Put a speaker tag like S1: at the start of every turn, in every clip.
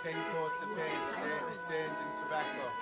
S1: 10 coats of paint stained in tobacco.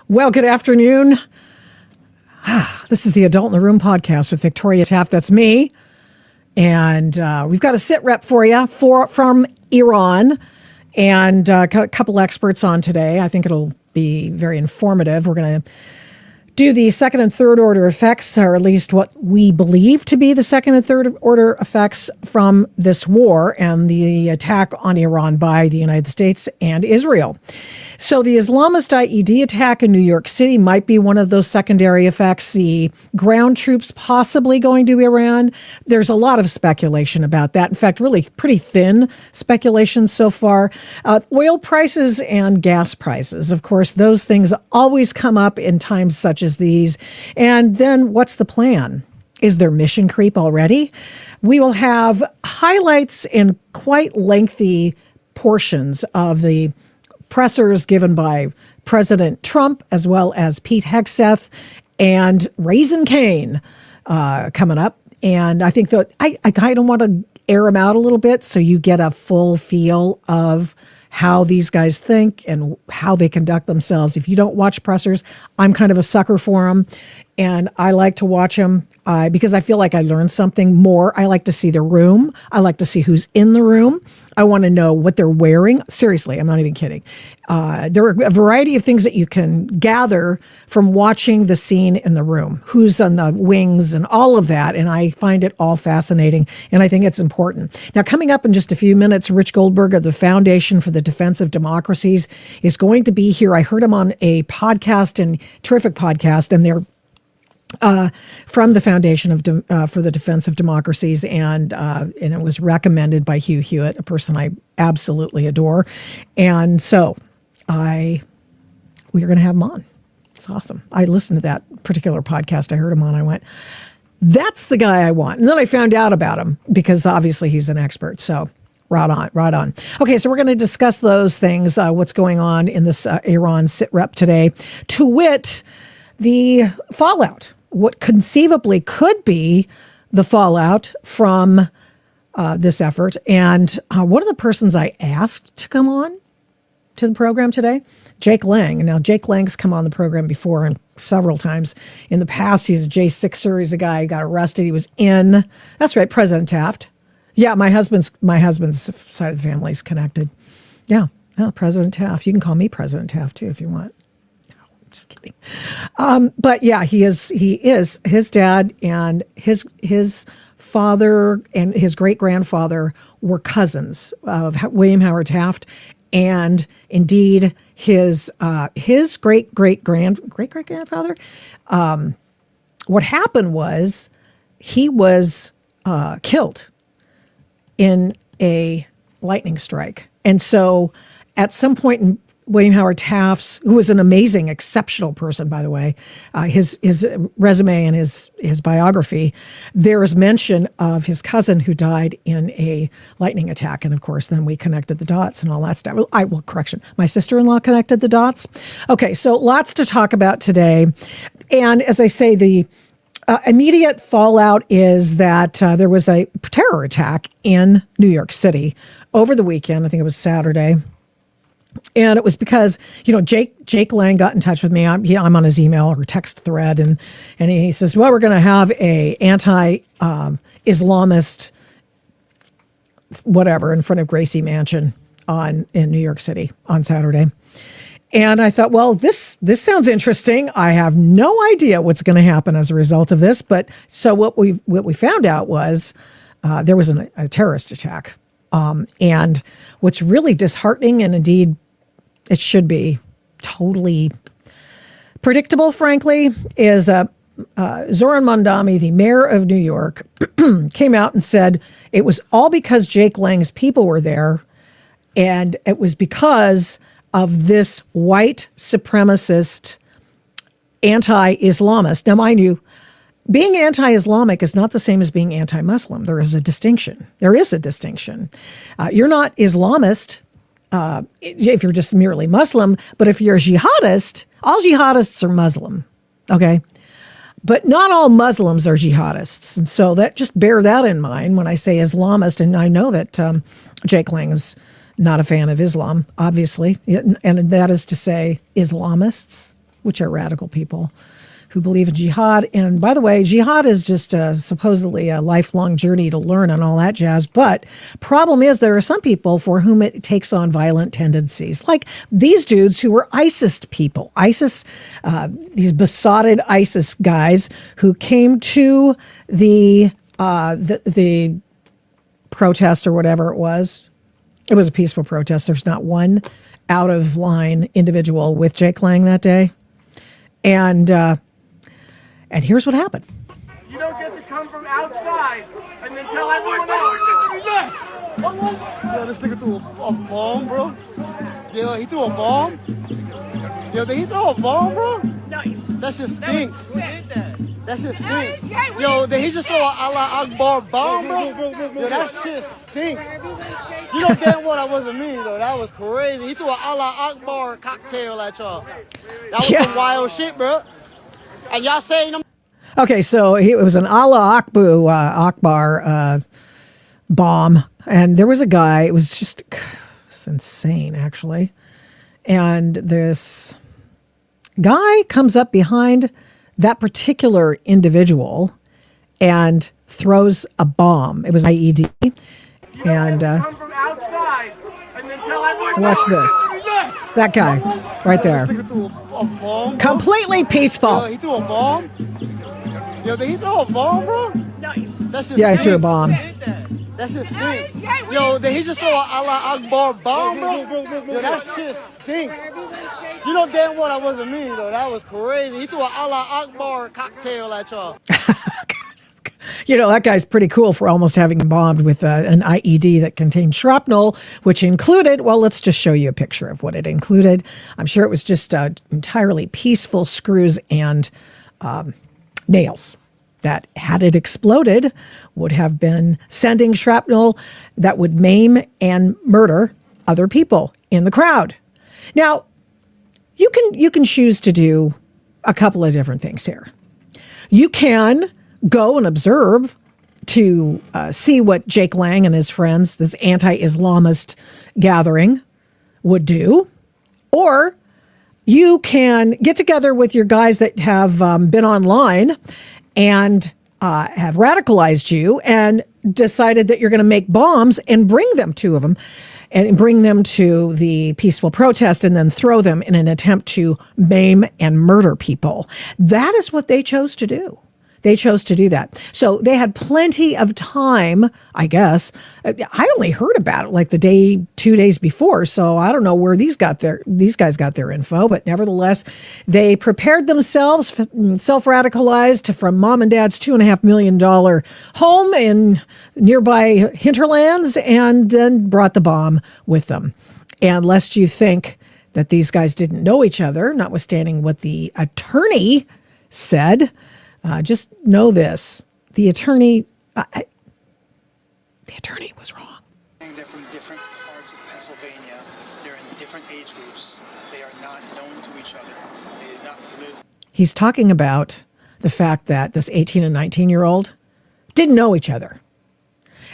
S2: Well, good afternoon. This is the Adult in the Room podcast with Victoria Taft. That's me. And we've got a SITREP for you from Iran, and got a couple experts on today. I think it'll be very informative. We're going to do the second and third order effects, or at least what we believe to be the second and third order effects from this war and the attack on Iran by the United States and Israel. So the Islamist IED attack in New York City might be one of those secondary effects. The ground troops possibly going to Iran. There's a lot of speculation about that. In fact, really pretty thin speculation so far. Oil prices and gas prices, of course, those things always come up in times such as these. And then what's the plan? Is there mission creep already? We will have highlights in quite lengthy portions of the pressers given by President Trump, as well as Pete Hegseth and Raising Cane coming up. And I think that I kind of want to air them out a little bit so you get a full feel of how these guys think and how they conduct themselves. If you don't watch pressers, I'm kind of a sucker for them, and I like to watch them because I feel like I learn something more. I like to see the room. I like to see who's in the room. I want to know what they're wearing. Seriously, I'm not even kidding. There are a variety of things that you can gather from watching the scene in the room, who's on the wings and all of that, and I find it all fascinating, and I think it's important. Now, coming up in just a few minutes, Rich Goldberg of the Foundation for the Defense of Democracies is going to be here. I heard him on a podcast, and terrific podcast, and they're from the Foundation for the Defense of Democracies, and it was recommended by Hugh Hewitt, a person I absolutely adore. And so we're going to have him on. It's awesome. I listened to that particular podcast. I heard him on. I went, that's the guy I want. And then I found out about him because obviously he's an expert. So right on. Okay, so we're going to discuss those things, what's going on in this Iran SITREP today, to wit, the fallout, what conceivably could be the fallout from this effort. And one of the persons I asked to come on to the program today, Jake Lang. Now, Jake Lang's come on the program before and several times in the past. He's a J6er. He's a guy who got arrested. He was in, that's right, President Taft. Yeah, my husband's side of the family is connected. Yeah, President Taft. You can call me President Taft too if you want. Just kidding. But yeah, he is his dad and his father and his great grandfather were cousins of William Howard Taft, and indeed his great grandfather. What happened was he was killed in a lightning strike, and so at some point in William Howard Taft's, who was an amazing, exceptional person, by the way, his resume and his biography, there is mention of his cousin who died in a lightning attack. And of course, then we connected the dots and all that stuff. Correction, my sister-in-law connected the dots. Okay, so lots to talk about today. And as I say, the immediate fallout is that there was a terror attack in New York City over the weekend. I think it was Saturday. And it was because, Jake Lang got in touch with me. I'm on his email or text thread, and he says, well, we're going to have a anti-Islamist whatever in front of Gracie Mansion in New York City on Saturday. And I thought, well, this sounds interesting. I have no idea what's going to happen as a result of this. But so what we found out was there was a terrorist attack. And what's really disheartening, and indeed it should be totally predictable, frankly, is Zoran Mondami, the mayor of New York, came out and said it was all because Jake Lang's people were there, and it was because of this white supremacist anti-Islamist. Now, mind you, being anti-Islamic is not the same as being anti-Muslim. There is a distinction. You're not Islamist if you're just merely Muslim, but if you're a jihadist, all jihadists are Muslim, okay? But not all Muslims are jihadists. And so just bear that in mind when I say Islamist. And I know that Jake Lang is not a fan of Islam, obviously. And that is to say Islamists. which are radical people who believe in jihad. And by the way, jihad is just supposedly a lifelong journey to learn and all that jazz. But problem is there are some people for whom it takes on violent tendencies, like these dudes who were ISIS people, these besotted ISIS guys who came to the protest or whatever it was. It was a peaceful protest. There's not one out of line individual with Jake Lang that day. And here's what happened.
S3: You don't get to come from outside and then tell everyone else.
S4: Yo, this nigga threw a bomb, bro. Yo, he threw a bomb. Yo, did he throw a bomb, bro?
S3: Nice.
S4: That shit stinks. That shit stinks.
S3: Yeah,
S4: Yo, did he just throw an Allah Akbar bomb, bro? Yo, that shit stinks. You know damn well that wasn't me, though. That was crazy. He threw an Allah Akbar cocktail at y'all. That was some wild shit, bro. And y'all saying them.
S2: Okay, so it was an Allah Akbar bomb. And there was a guy, it was just it's insane, actually. And this guy comes up behind that particular individual and throws a bomb. It was an IED. And
S3: come from outside and then tell everyone.
S2: watch this. That guy right there.
S4: This nigga threw a bomb, bro.
S2: Completely peaceful.
S4: Yo, he threw a bomb. Yo, did he throw a bomb, bro?
S3: Nice.
S4: That shit
S2: Yeah, he
S4: stinks.
S2: threw a bomb.
S4: That shit stinks. Yo, did he just throw an Allah Akbar bomb, bro? Yo, that shit stinks. You know damn well that wasn't me, though. That was crazy. He threw an Allah Akbar cocktail at y'all.
S2: You know, that guy's pretty cool for almost having bombed with an IED that contained shrapnel, which included, well, let's just show you a picture of what it included. I'm sure it was just entirely peaceful screws and nails that, had it exploded, would have been sending shrapnel that would maim and murder other people in the crowd. Now, you can choose to do a couple of different things here. You can go and observe to see what Jake Lang and his friends, this anti-Islamist gathering, would do. Or you can get together with your guys that have been online and have radicalized you and decided that you're going to make bombs and bring them to them and bring them to the peaceful protest and then throw them in an attempt to maim and murder people. That is what they chose to do. They chose to do that. So they had plenty of time, I guess. I only heard about it like the day, 2 days before. So I don't know where these guys got their info, but nevertheless, they prepared themselves, self-radicalized from mom and dad's $2.5 million home in nearby hinterlands and then brought the bomb with them. And lest you think that these guys didn't know each other, notwithstanding what the attorney said, just know this: the attorney was wrong.
S5: They're from different parts of Pennsylvania. They're in different age groups. They are not known to each other. They did not live.
S2: He's talking about the fact that this 18 and 19-year-old didn't know each other.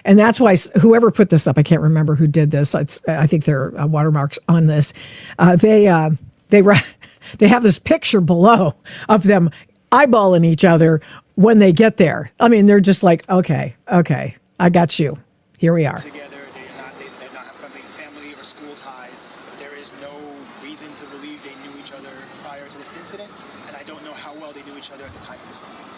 S2: And that's why whoever put this up, I can't remember who did this. I think there are watermarks on this. They have this picture below of them eyeballing each other when they get there. I mean, they're just like, okay, I got you. Here we are.
S5: Together, they do not have family or school ties. There is no reason to believe they knew each other prior to this incident, and I don't know how well they knew each other at the time of this incident.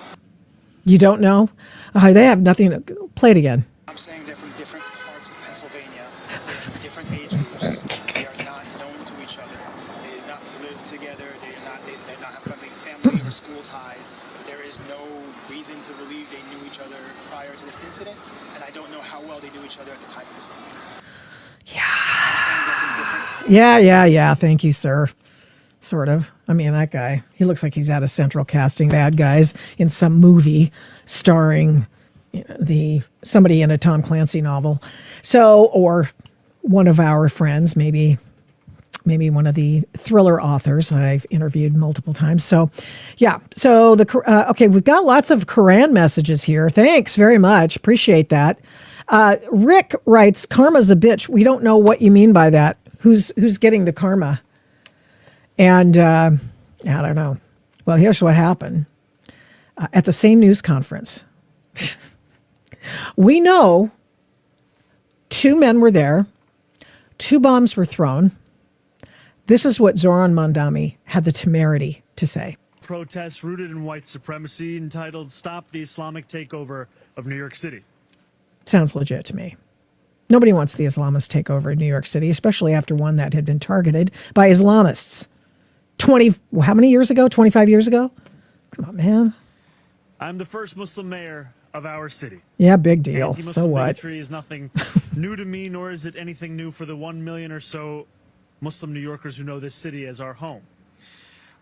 S2: You don't know? They have nothing to play it again.
S5: I'm saying they're from different parts of Pennsylvania. They're from different age groups. They are not known to each other. They did not live together. They do not have family or school ties. There is no reason to believe they knew each other prior to this incident, and I don't know how well they knew each other at the time of this incident.
S2: Yeah. Thank you, sir. Sort of. I mean, that guy, he looks like he's out of central casting bad guys in some movie starring somebody in a Tom Clancy novel. So, or one of our friends, maybe one of the thriller authors that I've interviewed multiple times. So, yeah. So okay, we've got lots of Quran messages here. Thanks very much. Appreciate that. Rick writes, "Karma's a bitch." We don't know what you mean by that. Who's getting the karma? And I don't know. Well, here's what happened. At the same news conference, we know 2 men were there, 2 bombs were thrown. This is what Zoran Mandami had the temerity to say.
S6: Protests rooted in white supremacy entitled Stop the Islamic Takeover of New York City.
S2: Sounds legit to me. Nobody wants the Islamists take over New York City, especially after one that had been targeted by Islamists. How many years ago? 25 years ago? Come on, man.
S6: I'm the first Muslim mayor of our city.
S2: Yeah, big deal.
S6: Anti-Muslim
S2: So what?
S6: bigotry is nothing new to me, nor is it anything new for the 1 million or so Muslim New Yorkers who know this city as our home.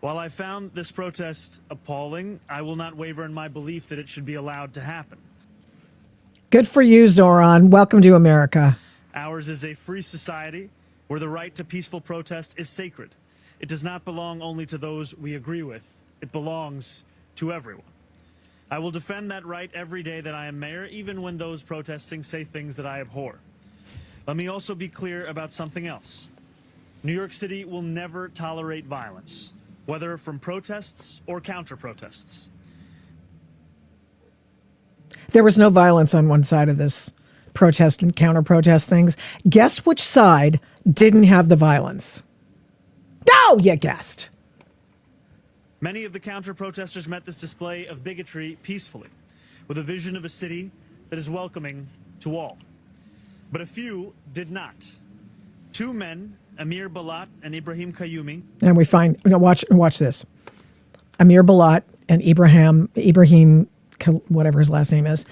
S6: While I found this protest appalling, I will not waver in my belief that it should be allowed to happen.
S2: Good for you, Zoran. Welcome to America.
S6: Ours is a free society where the right to peaceful protest is sacred. It does not belong only to those we agree with. It belongs to everyone. I will defend that right every day that I am mayor, even when those protesting say things that I abhor. Let me also be clear about something else. New York City will never tolerate violence, whether from protests or counter-protests.
S2: There was no violence on one side of this protest and counter-protest things. Guess which side didn't have the violence? Oh, you guessed.
S6: Many of the counter-protesters met this display of bigotry peacefully, with a vision of a city that is welcoming to all. But a few did not. 2 men, Amir Balat and Ibrahim Kayumi.
S2: And we find, watch this. Amir Balat and Ibrahim, whatever his last name is,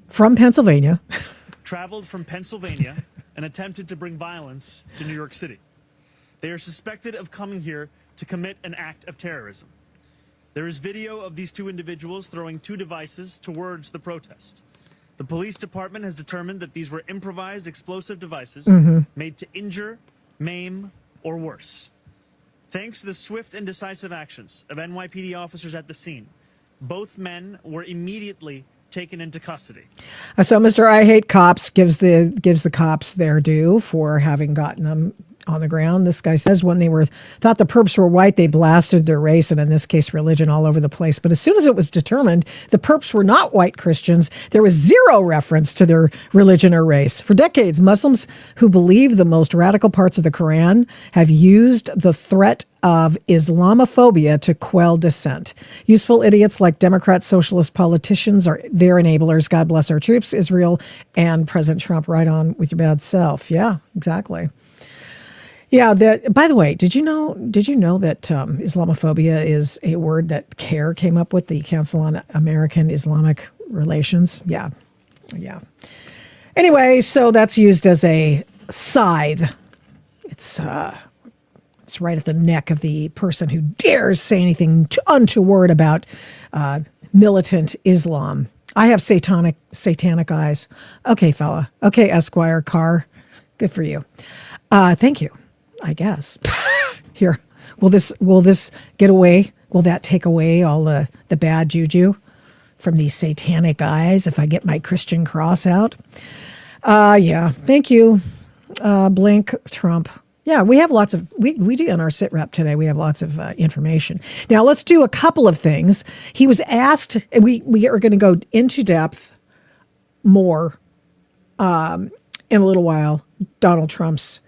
S2: from Pennsylvania.
S6: Traveled from Pennsylvania and attempted to bring violence to New York City. They are suspected of coming here to commit an act of terrorism. There is video of these 2 individuals throwing 2 devices towards the protest. The police department has determined that these were improvised explosive devices made to injure, maim, or worse. Thanks to the swift and decisive actions of NYPD officers at the scene, both men were immediately taken into custody.
S2: So Mr. I Hate Cops gives the cops their due for having gotten them on the ground. This guy says when they thought the perps were white, they blasted their race, and in this case, religion, all over the place. But as soon as it was determined the perps were not white Christians, there was zero reference to their religion or race. For decades, Muslims who believe the most radical parts of the Quran have used the threat of Islamophobia to quell dissent. Useful idiots like Democrat socialist politicians are their enablers. God bless our troops, Israel, and President Trump. Right on with your bad self. Yeah, exactly. Yeah. By the way, did you know that Islamophobia is a word that CARE came up with, the Council on American Islamic Relations? Yeah. Anyway, so that's used as a scythe. It's right at the neck of the person who dares say anything untoward about militant Islam. I have satanic eyes. Okay, fella. Okay, Esquire Carr. Good for you. Thank you. I guess. Here, will this get away? Will that take away all the bad juju from these satanic eyes if I get my Christian cross out? Yeah. Thank you, Blink Trump. Yeah, we have lots of, we do in our SITREP today, we have lots of information. Now, let's do a couple of things. He was asked, we are going to go into depth more in a little while, Donald Trump's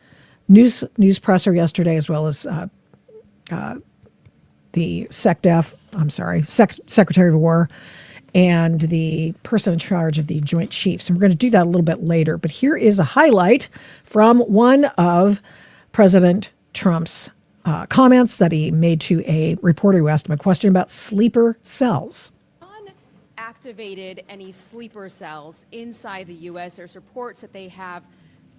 S2: news presser yesterday, as well as the Secretary of War, and the person in charge of the Joint Chiefs. And we're going to do that a little bit later. But here is a highlight from one of President Trump's comments that he made to a reporter who asked him a question about sleeper cells.
S7: Activated any sleeper cells inside the U.S. There's reports that they have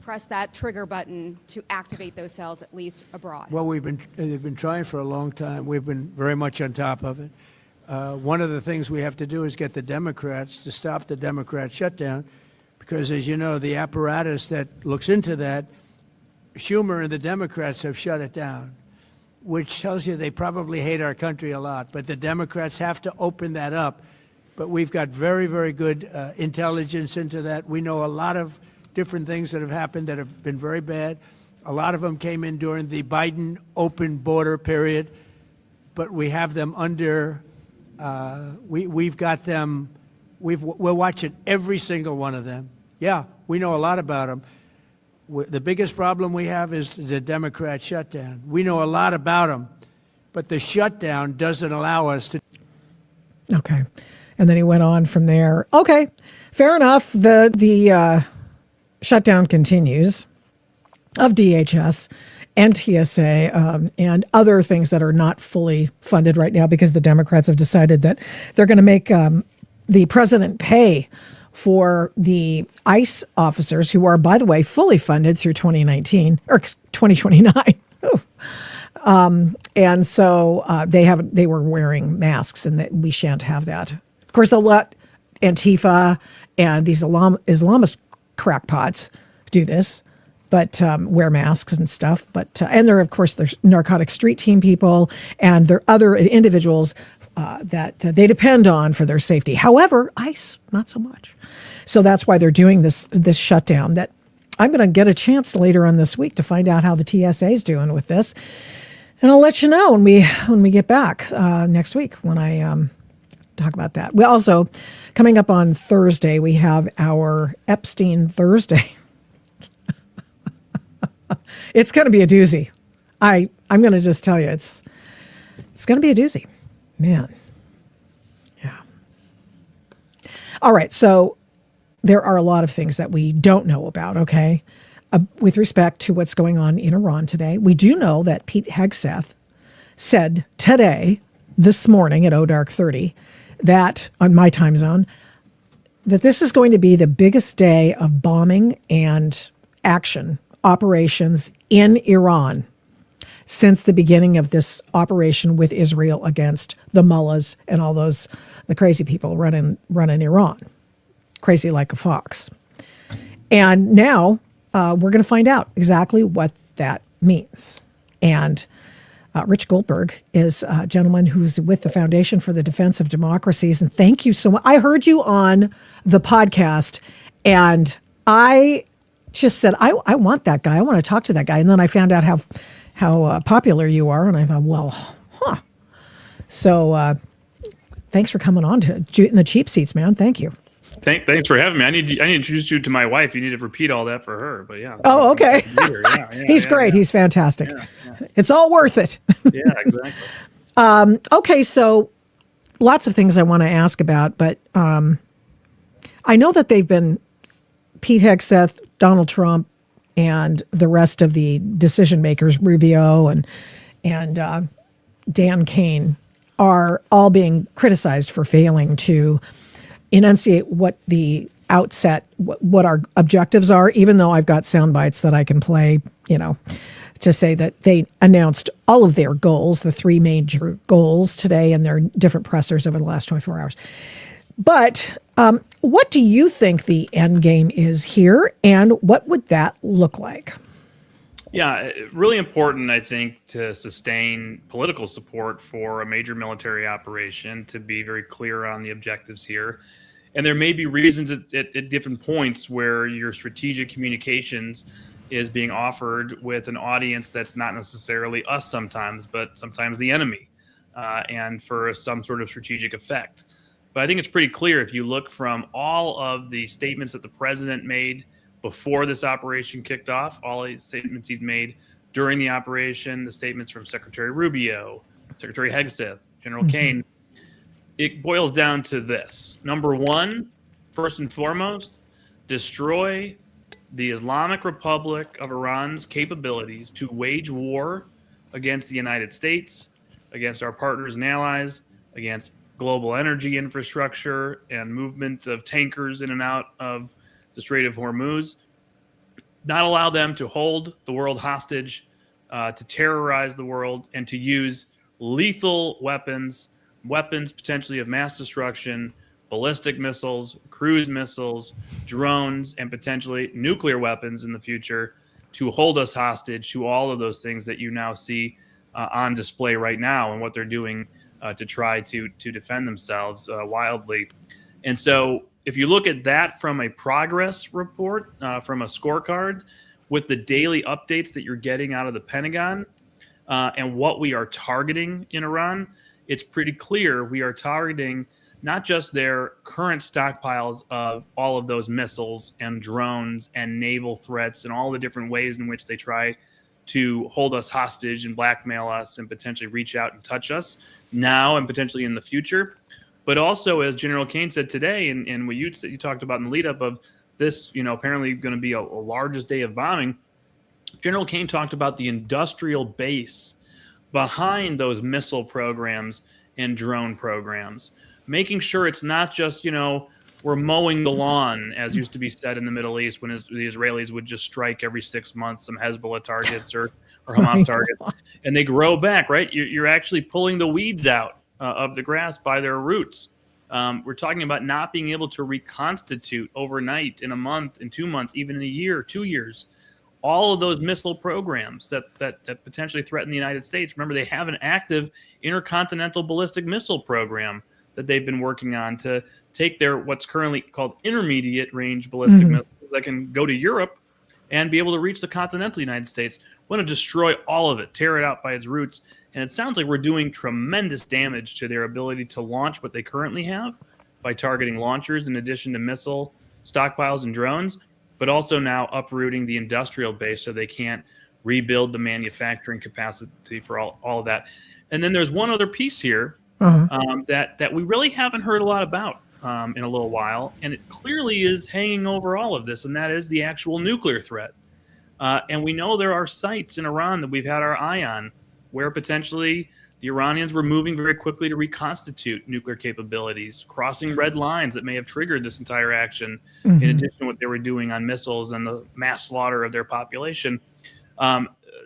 S7: pressed that trigger button to activate those cells, at least abroad.
S8: Well, they've been trying for a long time. We've been very much on top of it. One of the things we have to do is get the Democrats to stop the Democrat shutdown, because, as you know, the apparatus that looks into that, Schumer and the Democrats have shut it down, which tells you they probably hate our country a lot. But the Democrats have to open that up. But we've got very, very good intelligence into that. We know a lot of different things that have happened that have been very bad. A lot of them came in during the Biden open border period. but we have them under. We've got them. We're watching every single one of them. Yeah, we know a lot about them. The biggest problem we have is the Democrat shutdown. We know a lot about them, but the shutdown doesn't allow us to.
S2: Okay. And then he went on from there. Okay, fair enough. The shutdown continues of DHS and TSA and other things that are not fully funded right now because the Democrats have decided that they're going to make the president pay for the ICE officers who are, by the way, fully funded through 2019 or 2029. And so they were wearing masks, and that we shan't have that. Of course, they'll let Antifa and these Islamist crackpots do this, but wear masks and stuff. But and there, of course, there's narcotic street team people, and there are other individuals that they depend on for their safety. However, ICE, not so much. So that's why they're doing this shutdown. That I'm going to get a chance later on this week to find out how the TSA is doing with this, and I'll let you know when we get back next week when I talk about that. We also, coming up on Thursday, we have our Epstein Thursday. It's going to be a doozy. I'm going to just tell you, it's going to be a doozy. Man. Yeah. All right. So there are a lot of things that we don't know about, okay, with respect to what's going on in Iran today. We do know that Pete Hegseth said today, this morning at dark 30, that on my time zone, that this is going to be the biggest day of bombing and action operations in Iran since the beginning of this operation with Israel against the mullahs and all the crazy people running Iran, crazy like a fox. And now we're going to find out exactly what that means. And Rich Goldberg is a gentleman who's with the Foundation for the Defense of Democracies. And thank you so much. I heard you on the podcast, and I just said, I want that guy. I want to talk to that guy. And then I found out how popular you are. And I thought, well, So thanks for coming on to in the cheap seats, man. Thank you.
S9: Thanks for having me. I need to introduce you to my wife. You need to repeat all that for her. But yeah.
S2: Oh, okay. He's great.
S9: Yeah.
S2: He's fantastic. Yeah. It's all worth it.
S9: Yeah, exactly.
S2: Okay, so lots of things I want to ask about, but I know that they've been Pete Hegseth, Donald Trump, and the rest of the decision makers, Rubio and Dan Kane, are all being criticized for failing to enunciate what the outset, what our objectives are, even though I've got sound bites that I can play, to say that they announced all of their goals, the three major goals today, and their different pressers over the last 24 hours. But what do you think the end game is here, and what would that look like?
S9: Yeah, really important, I think, to sustain political support for a major military operation, to be very clear on the objectives here. And there may be reasons at different points where your strategic communications is being offered with an audience that's not necessarily us sometimes, but sometimes the enemy, and for some sort of strategic effect. But I think it's pretty clear if you look from all of the statements that the president made before this operation kicked off, all the statements he's made during the operation, the statements from Secretary Rubio, Secretary Hegseth, General Kane, it boils down to this. Number one, first and foremost, destroy the Islamic Republic of Iran's capabilities to wage war against the United States, against our partners and allies, against global energy infrastructure and movement of tankers in and out of the Strait of Hormuz, not allow them to hold the world hostage, to terrorize the world, and to use lethal weapons potentially of mass destruction, ballistic missiles, cruise missiles, drones, and potentially nuclear weapons in the future to hold us hostage to all of those things that you now see on display right now and what they're doing to try to defend themselves wildly. And so if you look at that from a progress report, from a scorecard, with the daily updates that you're getting out of the Pentagon, and what we are targeting in Iran, it's pretty clear we are targeting not just their current stockpiles of all of those missiles and drones and naval threats and all the different ways in which they try to hold us hostage and blackmail us and potentially reach out and touch us now and potentially in the future. But also, as General Kane said today, and what you talked about in the lead up of this, apparently going to be a largest day of bombing, General Kane talked about the industrial base behind those missile programs and drone programs, making sure it's not just, we're mowing the lawn, as used to be said in the Middle East when the Israelis would just strike every 6 months some Hezbollah targets or Hamas targets, and they grow back, right? You're actually pulling the weeds out of the grass by their roots. We're talking about not being able to reconstitute overnight, in a month, in 2 months, even in a year, 2 years. All of those missile programs that potentially threaten the United States. Remember, they have an active intercontinental ballistic missile program that they've been working on to take their what's currently called intermediate range ballistic missiles that can go to Europe and be able to reach the continental United States. We want to destroy all of it, tear it out by its roots. And it sounds like we're doing tremendous damage to their ability to launch what they currently have by targeting launchers in addition to missile stockpiles and drones, but also now uprooting the industrial base so they can't rebuild the manufacturing capacity for all of that. And then there's one other piece here that we really haven't heard a lot about in a little while, and it clearly is hanging over all of this, and that is the actual nuclear threat. And we know there are sites in Iran that we've had our eye on where potentially the Iranians were moving very quickly to reconstitute nuclear capabilities, crossing red lines that may have triggered this entire action, in addition to what they were doing on missiles and the mass slaughter of their population.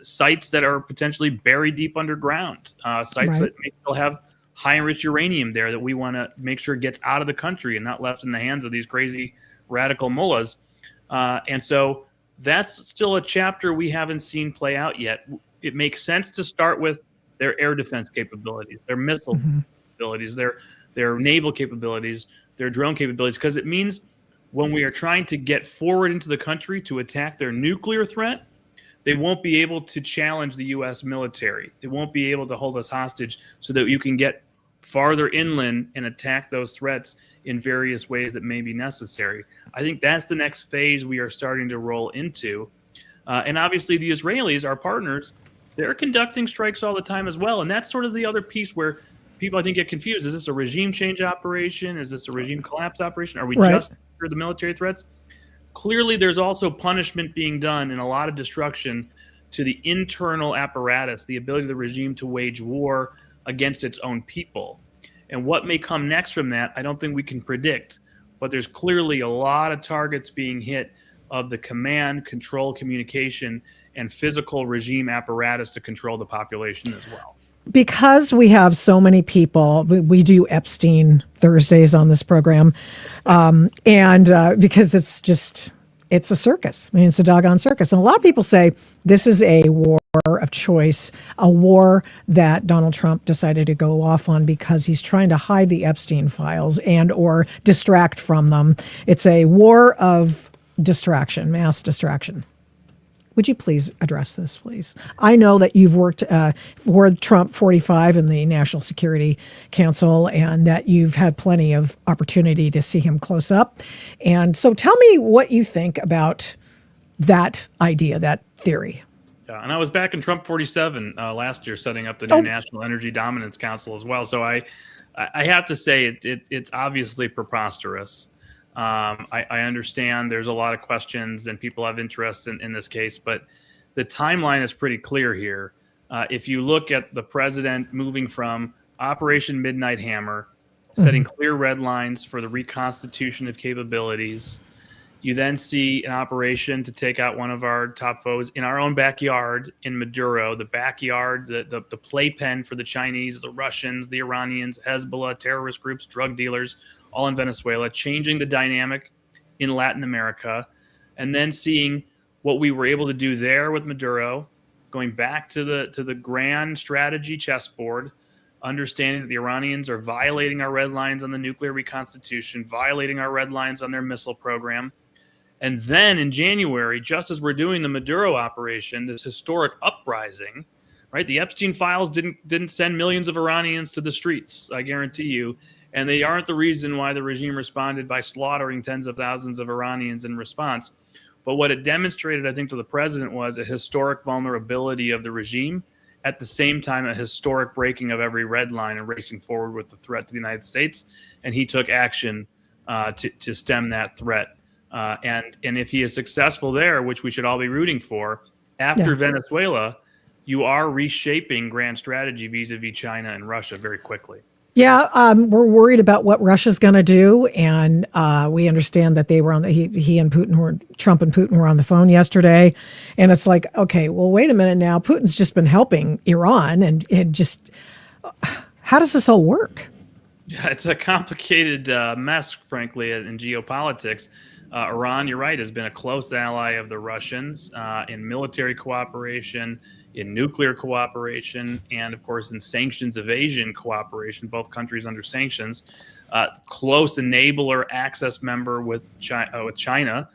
S9: Sites that are potentially buried deep underground, sites that may still have high-enriched uranium there that we want to make sure gets out of the country and not left in the hands of these crazy radical mullahs. And so that's still a chapter we haven't seen play out yet. It makes sense to start with their air defense capabilities, their missile capabilities, their naval capabilities, their drone capabilities, because it means when we are trying to get forward into the country to attack their nuclear threat, they won't be able to challenge the U.S. military. They won't be able to hold us hostage so that you can get farther inland and attack those threats in various ways that may be necessary. I think that's the next phase we are starting to roll into. And obviously the Israelis, our partners, they're conducting strikes all the time as well. And that's sort of the other piece where people, I think, get confused. Is this a regime change operation? Is this a regime collapse operation? Are we just after the military threats? Clearly, there's also punishment being done and a lot of destruction to the internal apparatus, the ability of the regime to wage war against its own people. And what may come next from that, I don't think we can predict. But there's clearly a lot of targets being hit of the command, control, communication, and physical regime apparatus to control the population as well.
S2: Because we have so many people, we do Epstein Thursdays on this program, and because it's a circus. I mean, it's a doggone circus. And a lot of people say this is a war of choice, a war that Donald Trump decided to go off on because he's trying to hide the Epstein files and or distract from them. It's a war of distraction, mass distraction. Would you please address this, please? I know that you've worked for Trump 45 in the National Security Council and that you've had plenty of opportunity to see him close up. And so tell me what you think about that idea, that theory.
S9: Yeah, and I was back in Trump 47 last year setting up the new National Energy Dominance Council as well. So I have to say it's obviously preposterous. I understand there's a lot of questions and people have interest in this case, but the timeline is pretty clear here. If you look at the president moving from Operation Midnight Hammer, setting clear red lines for the reconstitution of capabilities, you then see an operation to take out one of our top foes in our own backyard in Maduro, the backyard, the playpen for the Chinese, the Russians, the Iranians, Hezbollah, terrorist groups, drug dealers, all in Venezuela, changing the dynamic in Latin America, and then seeing what we were able to do there with Maduro, going back to the grand strategy chessboard, understanding that the Iranians are violating our red lines on the nuclear reconstitution, violating our red lines on their missile program. And then in January, just as we're doing the Maduro operation, this historic uprising, right? The Epstein files didn't send millions of Iranians to the streets, I guarantee you. And they aren't the reason why the regime responded by slaughtering tens of thousands of Iranians in response. But what it demonstrated, I think, to the president was a historic vulnerability of the regime, at the same time a historic breaking of every red line and racing forward with the threat to the United States. And he took action to stem that threat. And if he is successful there, which we should all be rooting for, after Venezuela, you are reshaping grand strategy vis-a-vis China and Russia very quickly.
S2: Yeah, we're worried about what Russia's going to do, and we understand that they were on he and Trump and Putin were on the phone yesterday, and it's like, okay, well, wait a minute now. Putin's just been helping Iran, and just how does this all work?
S9: Yeah, it's a complicated mess, frankly, in geopolitics. Iran, you're right, has been a close ally of the Russians in military cooperation, in nuclear cooperation, and of course in sanctions evasion cooperation, both countries under sanctions. Close enabler, access member with China,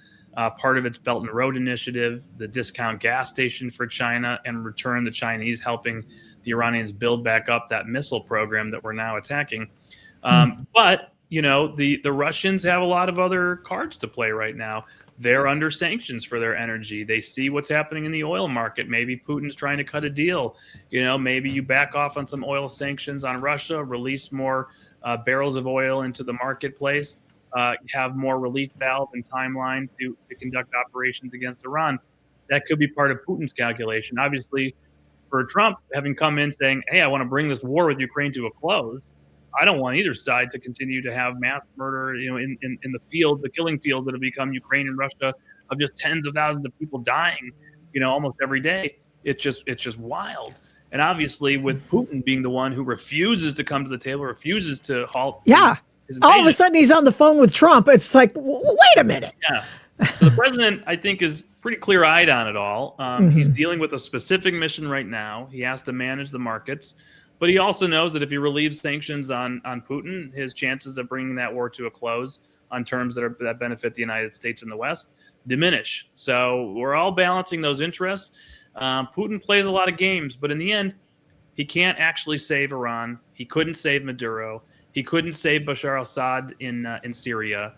S9: part of its Belt and Road Initiative, the discount gas station for China, and in return the Chinese helping the Iranians build back up that missile program that we're now attacking. But the Russians have a lot of other cards to play right now. They're under sanctions for their energy. They see what's happening in the oil market. Maybe Putin's trying to cut a deal. Maybe you back off on some oil sanctions on Russia, release more barrels of oil into the marketplace, have more relief valve and timeline to conduct operations against Iran. That could be part of Putin's calculation. Obviously, for Trump, having come in saying, hey, I want to bring this war with Ukraine to a close, I don't want either side to continue to have mass murder, in the field, the killing field that have become Ukraine and Russia, of just tens of thousands of people dying, almost every day. It's just wild. And obviously, with Putin being the one who refuses to come to the table, refuses to halt.
S2: Yeah. All of a sudden, he's on the phone with Trump. It's like, wait a minute.
S9: Yeah. So the president, I think, is pretty clear-eyed on it all. He's dealing with a specific mission right now. He has to manage the markets. But he also knows that if he relieves sanctions on Putin, his chances of bringing that war to a close on terms that benefit the United States and the West diminish. So we're all balancing those interests. Putin plays a lot of games, but in the end, he can't actually save Iran. He couldn't save Maduro. He couldn't save Bashar al-Assad in Syria.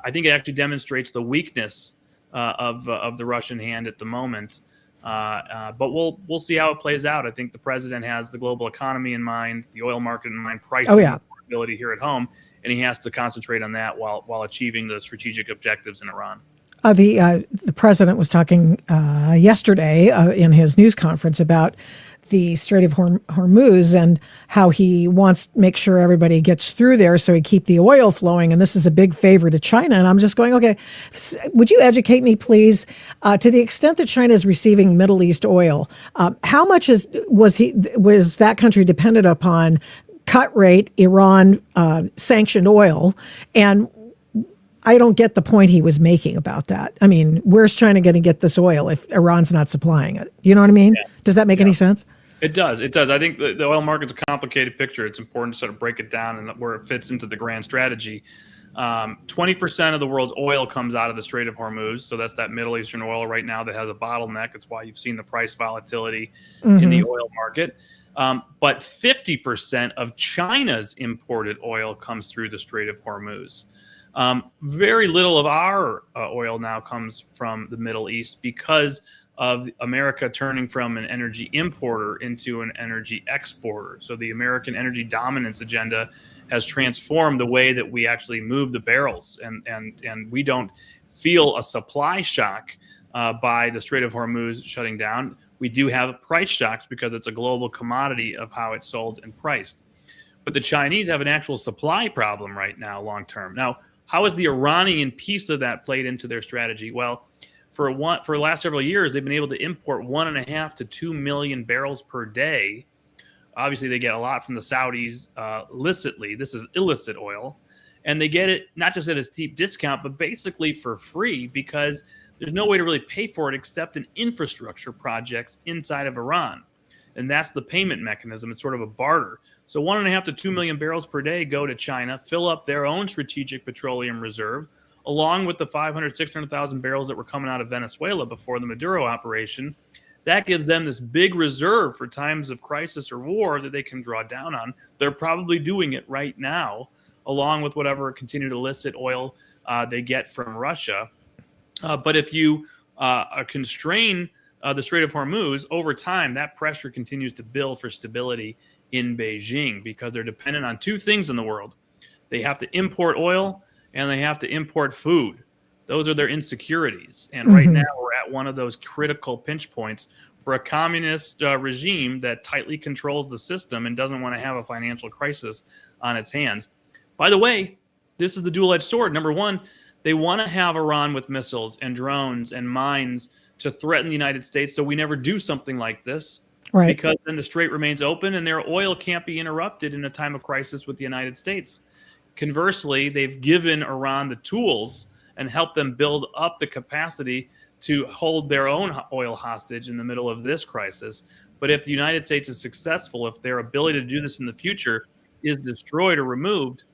S9: I think it actually demonstrates the weakness of the Russian hand at the moment. But we'll see how it plays out. I think the president has the global economy in mind, the oil market in mind, pricing affordability here at home, and he has to concentrate on that while achieving the strategic objectives in Iran.
S2: The president was talking yesterday in his news conference about the Strait of Hormuz and how he wants to make sure everybody gets through there so he keep the oil flowing. And this is a big favor to China. And I'm just going, okay, would you educate me, please? To the extent that China is receiving Middle East oil, how much was that country dependent upon cut rate Iran sanctioned oil? And I don't get the point he was making about that. I mean, where's China going to get this oil if Iran's not supplying it? You know what I mean? Yeah. Does that make any sense?
S9: It does. It does. I think the oil market's a complicated picture. It's important to sort of break it down and where it fits into the grand strategy. 20% of the world's oil comes out of the Strait of Hormuz. So that's that Middle Eastern oil right now that has a bottleneck. It's why you've seen the price volatility in the oil market. But 50% of China's imported oil comes through the Strait of Hormuz. Very little of our oil now comes from the Middle East because of America turning from an energy importer into an energy exporter. So the American energy dominance agenda has transformed the way that we actually move the barrels, and we don't feel a supply shock by the Strait of Hormuz shutting down. We do have price shocks because it's a global commodity of how it's sold and priced. But the Chinese have an actual supply problem right now, long term. Now, how has the Iranian piece of that played into their strategy? Well, for the last several years, they've been able to import 1.5 to 2 million barrels per day. Obviously, they get a lot from the Saudis illicitly. This is illicit oil. And they get it not just at a steep discount, but basically for free because there's no way to really pay for it except in infrastructure projects inside of Iran. And that's the payment mechanism. It's sort of a barter. So 1.5 to 2 million barrels per day go to China, fill up their own strategic petroleum reserve, along with the 500,000, 600,000 barrels that were coming out of Venezuela before the Maduro operation. That gives them this big reserve for times of crisis or war that they can draw down on. They're probably doing it right now, along with whatever continued illicit oil they get from Russia. But if you constrain the Strait of Hormuz, over time, that pressure continues to build for stability in Beijing because they're dependent on two things in the world. They have to import oil and they have to import food. Those are their insecurities. And right now we're at one of those critical pinch points for a communist regime that tightly controls the system and doesn't want to have a financial crisis on its hands. By the way, this is the dual-edged sword. Number one, they want to have Iran with missiles and drones and mines to threaten the United States so we never do something like this. Right. Because then the strait remains open and their oil can't be interrupted in a time of crisis with the United States. Conversely, they've given Iran the tools and help them build up the capacity to hold their own oil hostage in the middle of this crisis. But if the United States is successful, if their ability to do this in the future is destroyed or removed,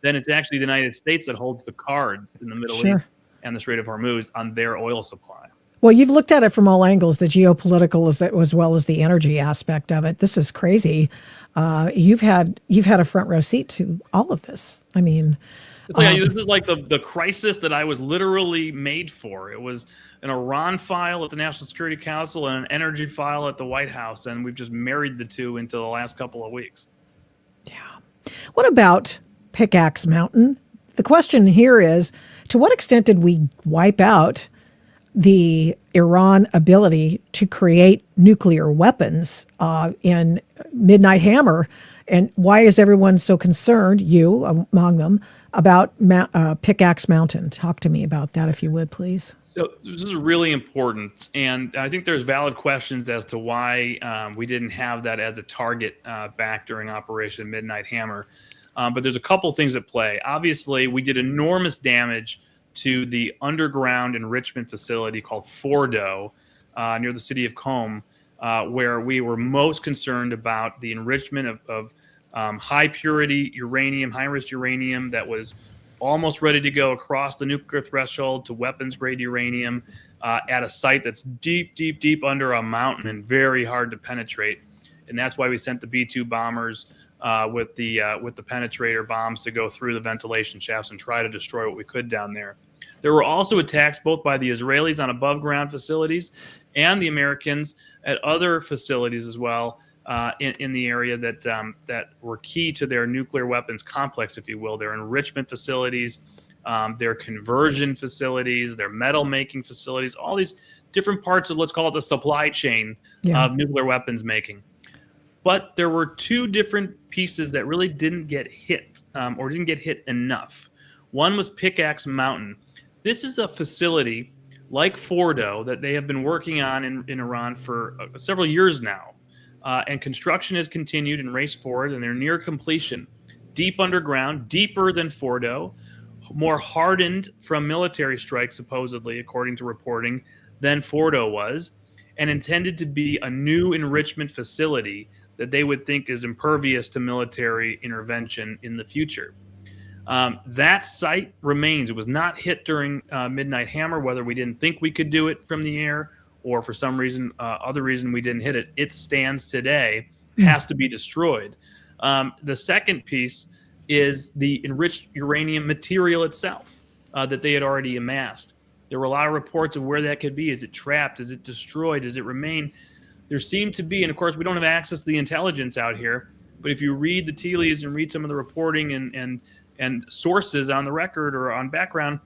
S9: then it's actually the United States that holds the cards in the Middle East and the Strait of Hormuz on their oil supply.
S2: Well, you've looked at it from all angles, the geopolitical as well as the energy aspect of it. This is crazy. You've had a front row seat to all of this. I mean,
S9: it's like this is like the crisis that I was literally made for. It was an Iran file at the National Security Council and an energy file at the White House, and we've just married the two into the last couple of weeks.
S2: Yeah. What about Pickaxe Mountain? The question here is, to what extent did we wipe out the Iran ability to create nuclear weapons in Midnight Hammer? And why is everyone so concerned, you among them, about Pickaxe Mountain? Talk to me about that, if you would, please.
S9: So this is really important, and I think there's valid questions as to why we didn't have that as a target back during Operation Midnight Hammer. But there's a couple things at play. Obviously, we did enormous damage to the underground enrichment facility called Fordo near the city of Qom, where we were most concerned about the enrichment of high purity uranium, high enriched uranium that was almost ready to go across the nuclear threshold to weapons grade uranium at a site that's deep, deep, deep under a mountain and very hard to penetrate. And that's why we sent the B-2 bombers with the penetrator bombs to go through the ventilation shafts and try to destroy what we could down there. There were also attacks both by the Israelis on above ground facilities and the Americans at other facilities as well in the area that were key to their nuclear weapons complex, if you will, their enrichment facilities, their conversion facilities, their metal making facilities, all these different parts of, let's call it the supply chain of nuclear weapons making. But there were two different pieces that really didn't get hit or didn't get hit enough. One was Pickaxe Mountain. This is a facility like Fordo that they have been working on in Iran for several years now. And construction has continued and raced forward, and they're near completion. Deep underground, deeper than Fordo, more hardened from military strikes, supposedly, according to reporting, than Fordo was, and intended to be a new enrichment facility that they would think is impervious to military intervention in the future. That site remains. It was not hit during Midnight Hammer, whether we didn't think we could do it from the air or for some reason, other reason we didn't hit it. It stands today, has to be destroyed. The second piece is the enriched uranium material itself that they had already amassed. There were a lot of reports of where that could be. Is it trapped? Is it destroyed? Does it remain? There seemed to be, and of course we don't have access to the intelligence out here, but if you read the tea leaves and read some of the reporting and sources on the record or on background,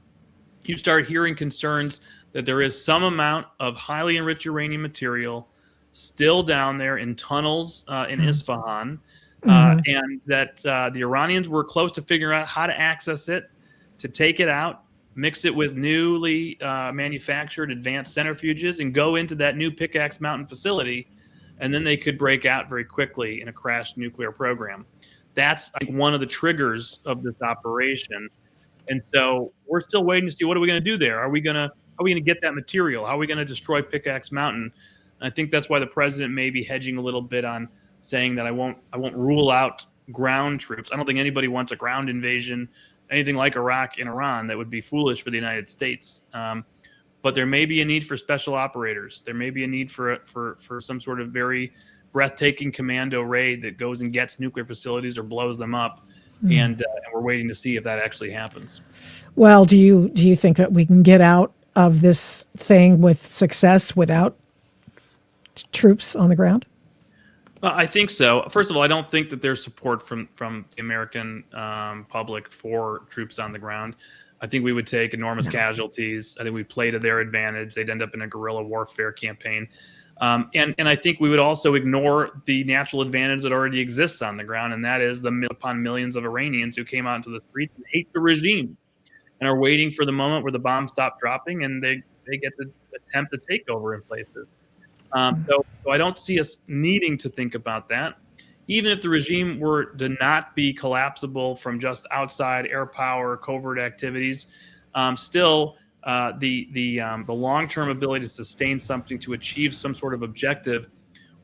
S9: you start hearing concerns that there is some amount of highly enriched uranium material still down there in tunnels in Isfahan, and that the Iranians were close to figuring out how to access it, to take it out, mix it with newly manufactured advanced centrifuges, and go into that new Pickaxe Mountain facility, and then they could break out very quickly in a crashed nuclear program. That's, I think, one of the triggers of this operation. And so we're still waiting to see, what are we going to do there? Are we going to get that material? How are we going to destroy Pickaxe Mountain? And I think that's why the president may be hedging a little bit on saying that I won't rule out ground troops. I don't think anybody wants a ground invasion, anything like Iraq and Iran. That would be foolish for the United States. but there may be a need for special operators. There may be a need for some sort of very breathtaking commando raid that goes and gets nuclear facilities or blows them up. And we're waiting to see if that actually happens.
S2: Well, do you think that we can get out of this thing with success without troops on the ground?
S9: I think so. First of all, I don't think that there's support from the American public for troops on the ground. I think we would take enormous casualties. I think we play to their advantage. They'd end up in a guerrilla warfare campaign. And I think we would also ignore the natural advantage that already exists on the ground, and that is upon millions of Iranians who came out into the streets and hate the regime and are waiting for the moment where the bombs stop dropping and they get to attempt to take over in places. So I don't see us needing to think about that. Even if the regime were to not be collapsible from just outside air power, covert activities, still the long-term ability to sustain something, to achieve some sort of objective,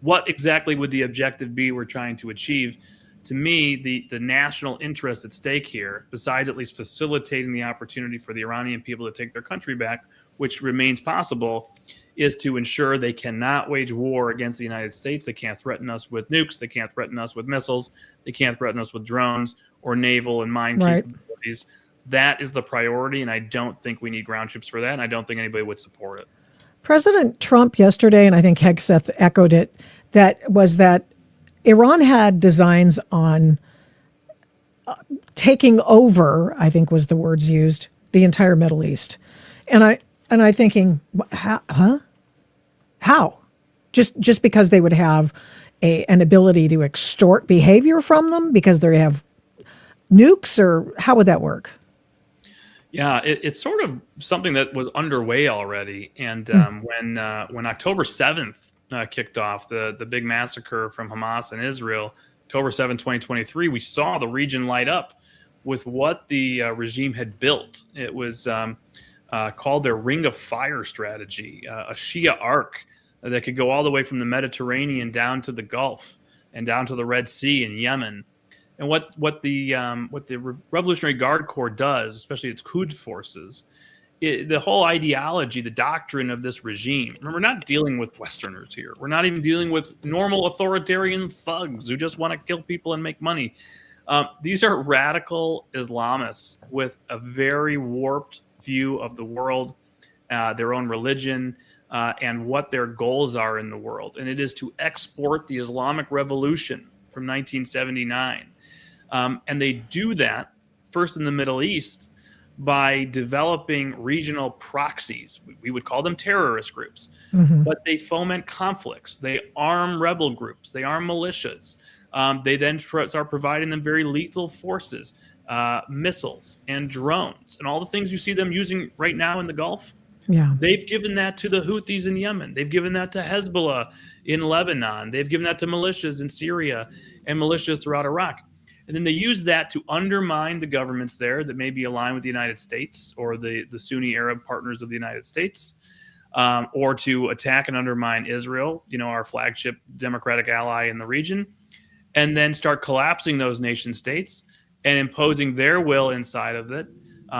S9: what exactly would the objective be we're trying to achieve? To me, the national interest at stake here, besides at least facilitating the opportunity for the Iranian people to take their country back, which remains possible, is to ensure they cannot wage war against the United States. They can't threaten us with nukes. They can't threaten us with missiles. They can't threaten us with drones or naval and mine capabilities. That is the priority, and I don't think we need ground troops for that, and I don't think anybody would support it.
S2: President Trump yesterday, and I think Hegseth echoed it, that Iran had designs on taking over, I think was the words used, the entire Middle East. And I thinking, how? Just because they would have an ability to extort behavior from them because they have nukes, or how would that work?
S9: Yeah, it's sort of something that was underway already. And when October 7th kicked off, the big massacre from Hamas and Israel, October 7, 2023, we saw the region light up with what the regime had built. It was called their Ring of Fire strategy, a Shia arc that could go all the way from the Mediterranean down to the Gulf and down to the Red Sea in Yemen. And what the Revolutionary Guard Corps does, especially its Quds forces, the whole ideology, the doctrine of this regime. Remember, we're not dealing with Westerners here. We're not even dealing with normal authoritarian thugs who just want to kill people and make money. These are radical Islamists with a very warped view of the world, their own religion, and what their goals are in the world. And it is to export the Islamic Revolution from 1979. And they do that first in the Middle East by developing regional proxies. We would call them terrorist groups, but they foment conflicts. They arm rebel groups. They arm militias. They then start providing them very lethal forces, missiles and drones, and all the things you see them using right now in the Gulf. Yeah, they've given that to the Houthis in Yemen. They've given that to Hezbollah in Lebanon. They've given that to militias in Syria and militias throughout Iraq. And then they use that to undermine the governments there that may be aligned with the United States or the Sunni Arab partners of the United States, or to attack and undermine Israel, our flagship democratic ally in the region, and then start collapsing those nation states and imposing their will inside of it,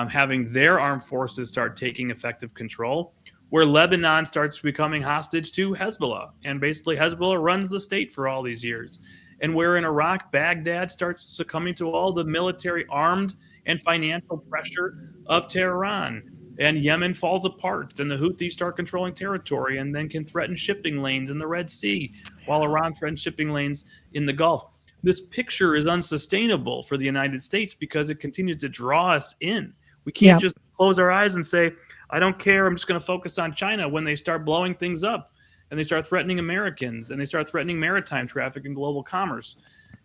S9: having their armed forces start taking effective control, where Lebanon starts becoming hostage to Hezbollah. And basically Hezbollah runs the state for all these years. And where in Iraq, Baghdad starts succumbing to all the military armed and financial pressure of Tehran. And Yemen falls apart, and the Houthis start controlling territory and then can threaten shipping lanes in the Red Sea, while Iran threatens shipping lanes in the Gulf. This picture is unsustainable for the United States because it continues to draw us in. We can't just close our eyes and say, I don't care, I'm just going to focus on China, when they start blowing things up and they start threatening Americans and they start threatening maritime traffic and global commerce.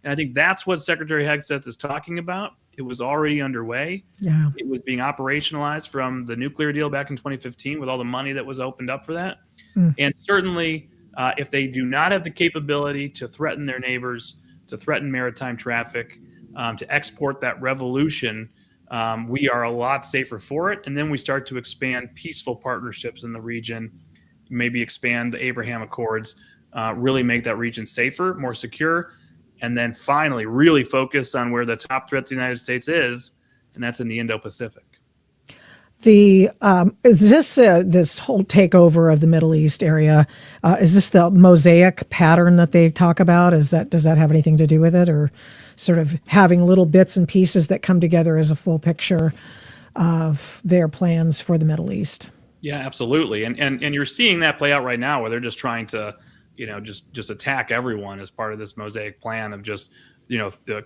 S9: And I think that's what Secretary Hegseth is talking about. It was already underway. Yeah. It was being operationalized from the nuclear deal back in 2015 with all the money that was opened up for that. And certainly, if they do not have the capability to threaten their neighbors, to threaten maritime traffic, to export that revolution, we are a lot safer for it. And then we start to expand peaceful partnerships in the region, maybe expand the Abraham Accords, really make that region safer, more secure, and then finally really focus on where the top threat to the United States is, and that's in the Indo-Pacific.
S2: Is this whole takeover of the Middle East area? Is this the mosaic pattern that they talk about? Does that have anything to do with it, or sort of having little bits and pieces that come together as a full picture of their plans for the Middle East?
S9: Yeah, absolutely. And you're seeing that play out right now, where they're just trying to, just attack everyone as part of this mosaic plan of just,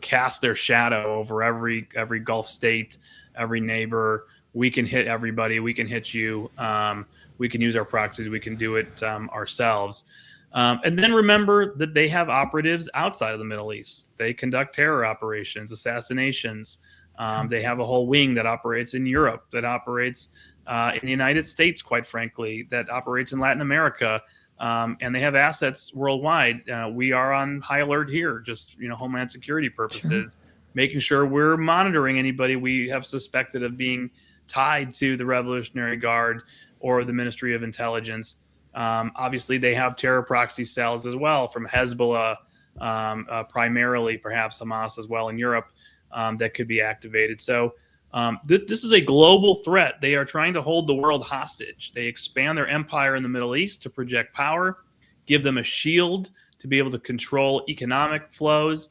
S9: cast their shadow over every Gulf state, every neighbor. We can hit everybody. We can hit you. We can use our proxies. We can do it ourselves. And then remember that they have operatives outside of the Middle East. They conduct terror operations, assassinations. They have a whole wing that operates in Europe, that operates in the United States, quite frankly, that operates in Latin America. And they have assets worldwide. We are on high alert here, just, Homeland Security purposes, making sure we're monitoring anybody we have suspected of being tied to the Revolutionary Guard or the Ministry of Intelligence. Obviously, they have terror proxy cells as well from Hezbollah, primarily, perhaps Hamas as well in Europe, that could be activated. So this is a global threat. They are trying to hold the world hostage. They expand their empire in the Middle East to project power, give them a shield to be able to control economic flows,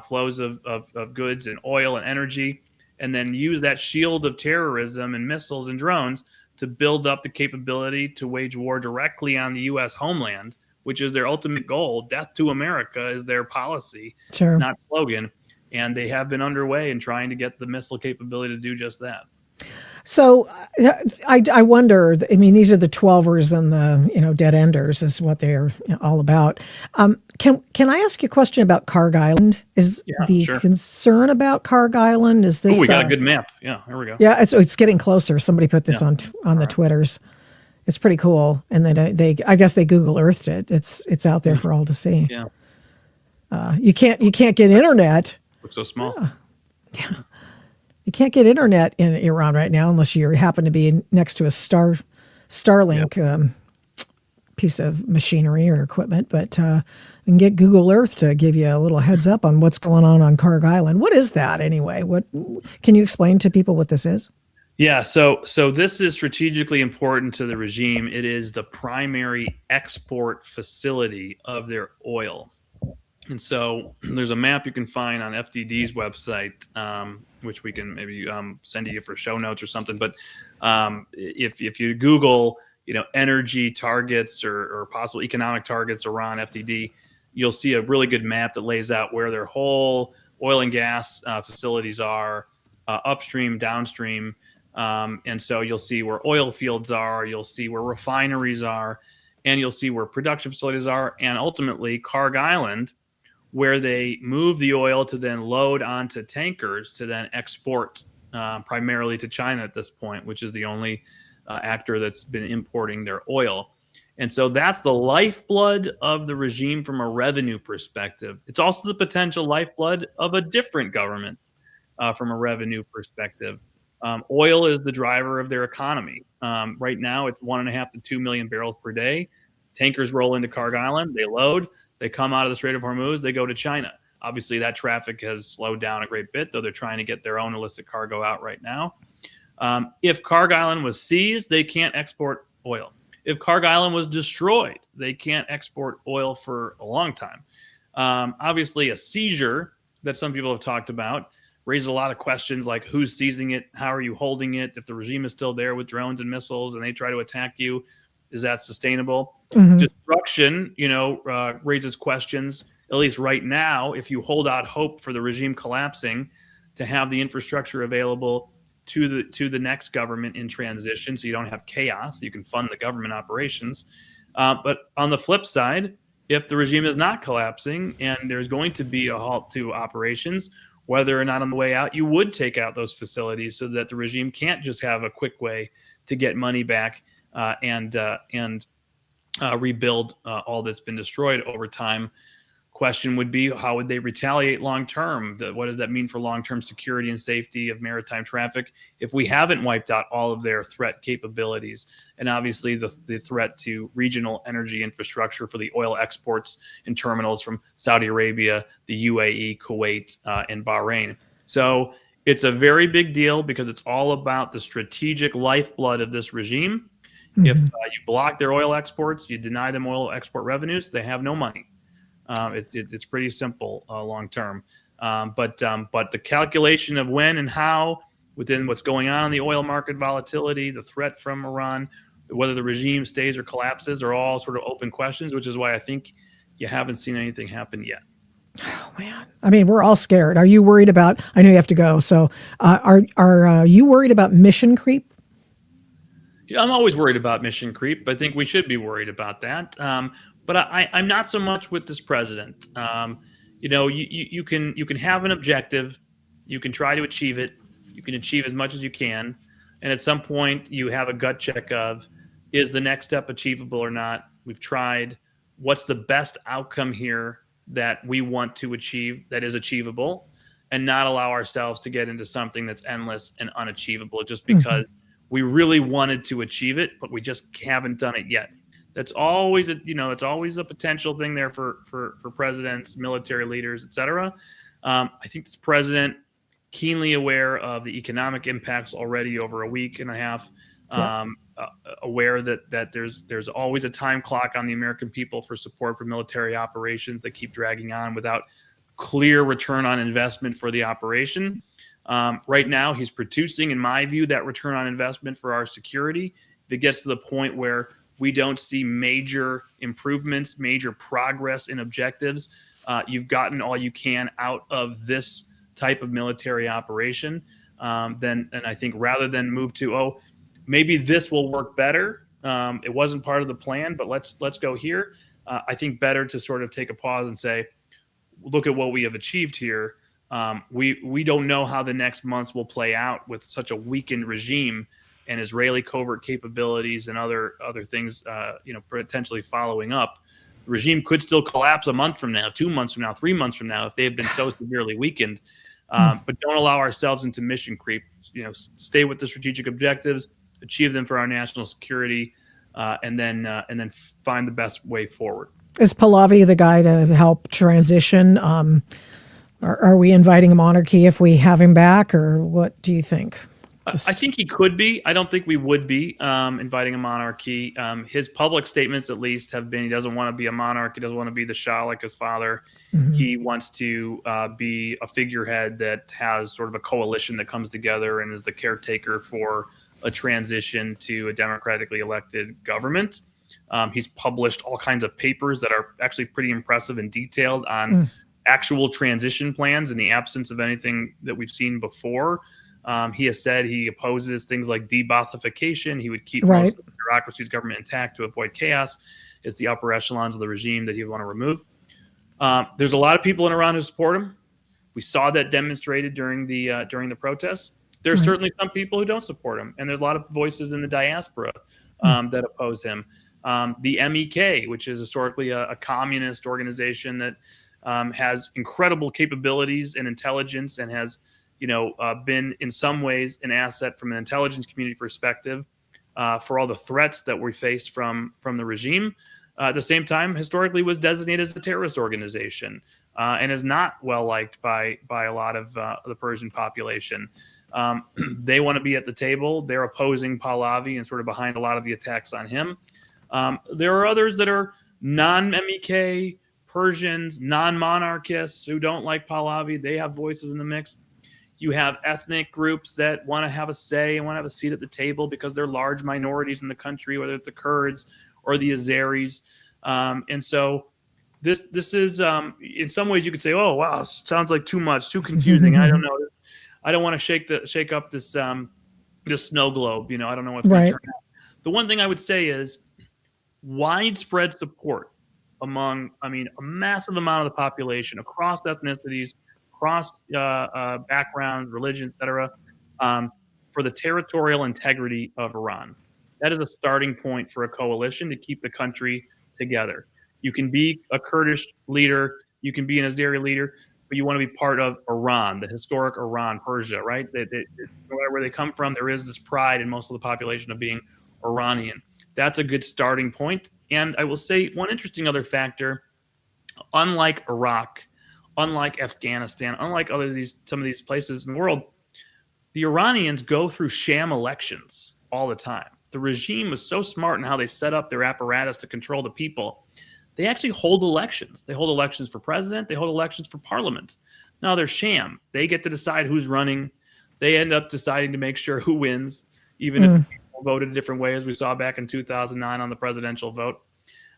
S9: flows of goods and oil and energy, and then use that shield of terrorism and missiles and drones to build up the capability to wage war directly on the U.S. homeland, which is their ultimate goal. Death to America is their policy, not slogan. And they have been underway in trying to get the missile capability to do just that.
S2: So I wonder, these are the 12ers and the, dead enders is what they're all about. Can I ask you a question about Karg Island? Is concern about Karg Island, is this?
S9: Oh, we got a good map. Yeah, here we go.
S2: Yeah, it's getting closer. Somebody put this on the Twitters. It's pretty cool. And then I guess they Google Earthed it. It's out there for all to see.
S9: Yeah.
S2: You can't get internet.
S9: Looks so small.
S2: Yeah. You can't get internet in Iran right now unless you happen to be next to a Starlink piece of machinery or equipment. But you can get Google Earth to give you a little heads up on what's going on Karg Island. What is that anyway? What can you explain to people what this is?
S9: Yeah, so this is strategically important to the regime. It is the primary export facility of their oil. And so there's a map you can find on FDD's website, which we can maybe send to you for show notes or something. But if you Google, energy targets or possible economic targets around FDD, you'll see a really good map that lays out where their whole oil and gas facilities are, upstream, downstream. And so you'll see where oil fields are, you'll see where refineries are, and you'll see where production facilities are, and ultimately Karg Island, where they move the oil to then load onto tankers to then export primarily to China at this point, which is the only actor that's been importing their oil. And so that's the lifeblood of the regime from a revenue perspective. It's also the potential lifeblood of a different government from a revenue perspective. Oil is the driver of their economy. Right now, it's 1.5 to 2 million barrels per day. Tankers roll into Karg Island, they load. They come out of the Strait of Hormuz, they go to China. Obviously, that traffic has slowed down a great bit, though they're trying to get their own illicit cargo out right now. If Karg Island was seized, they can't export oil. If Karg Island was destroyed, they can't export oil for a long time. Obviously, a seizure that some people have talked about raises a lot of questions like who's seizing it? How are you holding it? If the regime is still there with drones and missiles and they try to attack you, is that sustainable? Mm-hmm. Destruction, raises questions, at least right now, if you hold out hope for the regime collapsing, to have the infrastructure available to the next government in transition so you don't have chaos, you can fund the government operations. But on the flip side, if the regime is not collapsing and there's going to be a halt to operations, whether or not on the way out, you would take out those facilities so that the regime can't just have a quick way to get money back and rebuild all that's been destroyed over time. Question would be, how would they retaliate long term? What does that mean for long-term security and safety of maritime traffic if we haven't wiped out all of their threat capabilities? And obviously the threat to regional energy infrastructure for the oil exports and terminals from Saudi Arabia, the UAE, Kuwait, and Bahrain. So It's a very big deal because it's all about the strategic lifeblood of this regime. If you block their oil exports, you deny them oil export revenues, they have no money. It's pretty simple long term. But the calculation of when and how, within what's going on in the oil market volatility, the threat from Iran, whether the regime stays or collapses, are all sort of open questions, which is why I think you haven't seen anything happen yet.
S2: Oh, man. I mean, we're all scared. Are you worried about, I know you have to go, so are you worried about mission creep?
S9: Yeah, I'm always worried about mission creep. I think we should be worried about that. But I'm not so much with this president. You can have an objective, you can try to achieve it, you can achieve as much as you can, and at some point you have a gut check of, is the next step achievable or not? We've tried. What's the best outcome here that we want to achieve that is achievable, and not allow ourselves to get into something that's endless and unachievable just because we really wanted to achieve it, but we just haven't done it yet. That's always it's always a potential thing there for presidents, military leaders, et cetera. I think this president, keenly aware of the economic impacts already over a week and a half, aware that there's always a time clock on the American people for support for military operations that keep dragging on without clear return on investment for the operation. Right now, he's producing, in my view, that return on investment for our security. If it gets to the point where we don't see major improvements, major progress in objectives, you've gotten all you can out of this type of military operation, then I think rather than move to, maybe this will work better. It wasn't part of the plan, but let's go here. I think better to sort of take a pause and say, look at what we have achieved here. We don't know how the next months will play out with such a weakened regime and Israeli covert capabilities and other things, potentially following up. The regime could still collapse a month from now, 2 months from now, 3 months from now if they have been so severely weakened. But don't allow ourselves into mission creep. Stay with the strategic objectives, achieve them for our national security, and then find the best way forward.
S2: Is Pahlavi the guy to help transition? Are we inviting a monarchy if we have him back, or what do you think?
S9: I think he could be. I don't think we would be inviting a monarchy. His public statements, at least, have been he doesn't want to be a monarch. He doesn't want to be the Shah like his father. He wants to be a figurehead that has sort of a coalition that comes together and is the caretaker for a transition to a democratically elected government. He's published all kinds of papers that are actually pretty impressive and detailed on actual transition plans in the absence of anything that we've seen before. He has said he opposes things like de-Baathification. He would keep most of the bureaucracy's government intact to avoid chaos. It's the upper echelons of the regime that he would want to remove. There's a lot of people in Iran who support him. We saw that demonstrated during the protests. There are certainly some people who don't support him, and there's a lot of voices in the diaspora that oppose him. The MEK, which is historically a communist organization that has incredible capabilities and intelligence and has been in some ways an asset from an intelligence community perspective for all the threats that we face from the regime. At the same time, historically was designated as a terrorist organization and is not well liked by a lot of the Persian population. They want to be at the table. They're opposing Pahlavi and sort of behind a lot of the attacks on him. There are others that are non-MEK Persians, non-monarchists who don't like Pahlavi. They have voices in the mix. You have ethnic groups that want to have a say and want to have a seat at the table because they're large minorities in the country, whether it's the Kurds or the Azeris. And so this is, in some ways you could say, oh, wow, sounds like too much, too confusing. I don't know. I don't want to shake up this snow globe. I don't know what's going to turn out. The one thing I would say is widespread support among, a massive amount of the population across ethnicities, across backgrounds, religion, et cetera, for the territorial integrity of Iran. That is a starting point for a coalition to keep the country together. You can be a Kurdish leader, you can be an Azeri leader, but you want to be part of Iran, the historic Iran, Persia, right? No matter where they come from, there is this pride in most of the population of being Iranian. That's a good starting point. And I will say one interesting other factor, unlike Iraq, unlike Afghanistan, unlike some of these places in the world, the Iranians go through sham elections all the time. The regime was so smart in how they set up their apparatus to control the people. They actually hold elections. They hold elections for president. They hold elections for parliament. Now they're sham. They get to decide who's running. They end up deciding to make sure who wins, even if people voted a different way, as we saw back in 2009 on the presidential vote.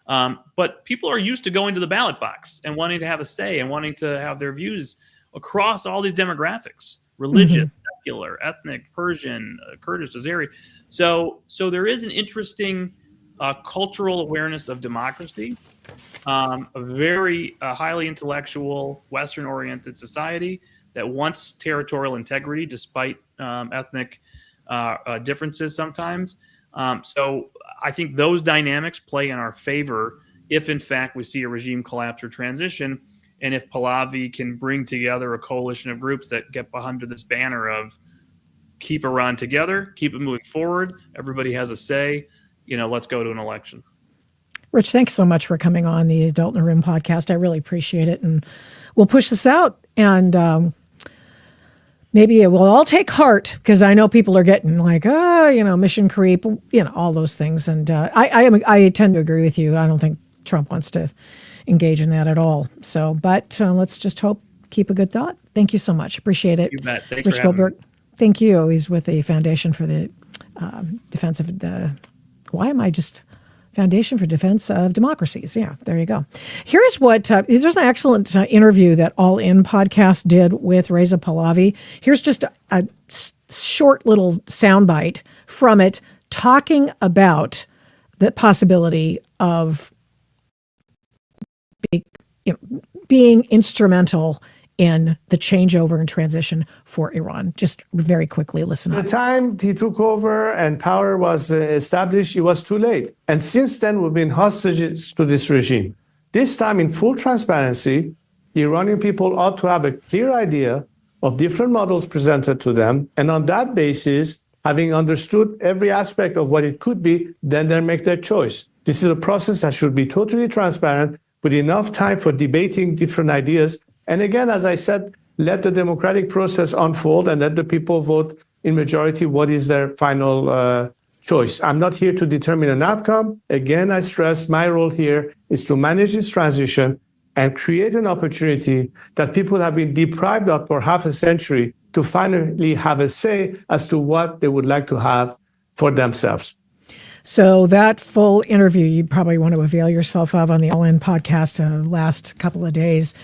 S9: But people are used to going to the ballot box and wanting to have a say and wanting to have their views across all these demographics, religious, secular, ethnic, Persian, Kurdish, Azeri. So there is an interesting cultural awareness of democracy, a very highly intellectual, Western-oriented society that wants territorial integrity despite ethnic differences sometimes. So I think those dynamics play in our favor if, in fact, we see a regime collapse or transition, and if Pahlavi can bring together a coalition of groups that get under this banner of keep Iran together, keep it moving forward, everybody has a say, let's go to an election.
S2: Rich, thanks so much for coming on the Adult in the Room podcast. I really appreciate it. And we'll push this out, and maybe it will all take heart, because I know people are getting like, mission creep, all those things. And I tend to agree with you. I don't think Trump wants to engage in that at all. So, but let's just hope, keep a good thought. Thank you so much. Appreciate it.
S9: You bet. Thanks
S2: Rich
S9: for having
S2: Goldberg.
S9: me.
S2: Thank you. He's with the Foundation for the Defense of Foundation for Defense of Democracies. Yeah, there you go. Here's what, there's an excellent interview that All In podcast did with Reza Pahlavi. Here's just a short little soundbite from it, talking about the possibility of being instrumental in the changeover and transition for Iran. Just very quickly, listen up.
S10: The time he took over and power was established, it was too late. And since then, we've been hostages to this regime. This time, in full transparency, the Iranian people ought to have a clear idea of different models presented to them. And on that basis, having understood every aspect of what it could be, then they make their choice. This is a process that should be totally transparent, with enough time for debating different ideas. And again, as I said, let the democratic process unfold and let the people vote in majority what is their final choice. I'm not here to determine an outcome. Again, I stress my role here is to manage this transition and create an opportunity that people have been deprived of for half a century to finally have a say as to what they would like to have for themselves.
S2: So that full interview, you probably want to avail yourself of on the All In podcast last couple of days.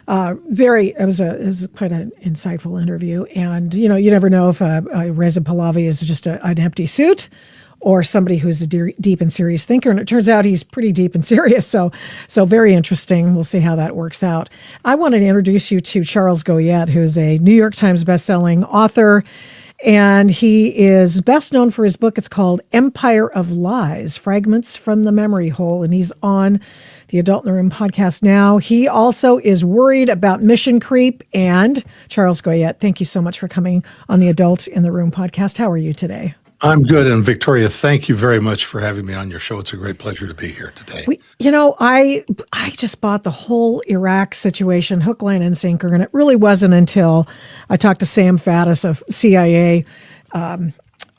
S2: It was quite an insightful interview. And, you never know if Reza Pahlavi is just an empty suit or somebody who's a deep and serious thinker. And it turns out he's pretty deep and serious. So very interesting. We'll see how that works out. I wanted to introduce you to Charles Goyette, who's a New York Times bestselling author. And he is best known for his book. It's called Empire of Lies, Fragments from the Memory Hole. And he's on the Adult in the Room podcast now. He also is worried about mission creep. And Charles Goyette, thank you so much for coming on the Adult in the Room podcast. How are you today?
S11: I'm good. And Victoria, thank you very much for having me on your show. It's a great pleasure to be here today.
S2: I just bought the whole Iraq situation hook, line, and sinker. And it really wasn't until I talked to Sam Faddis, a CIA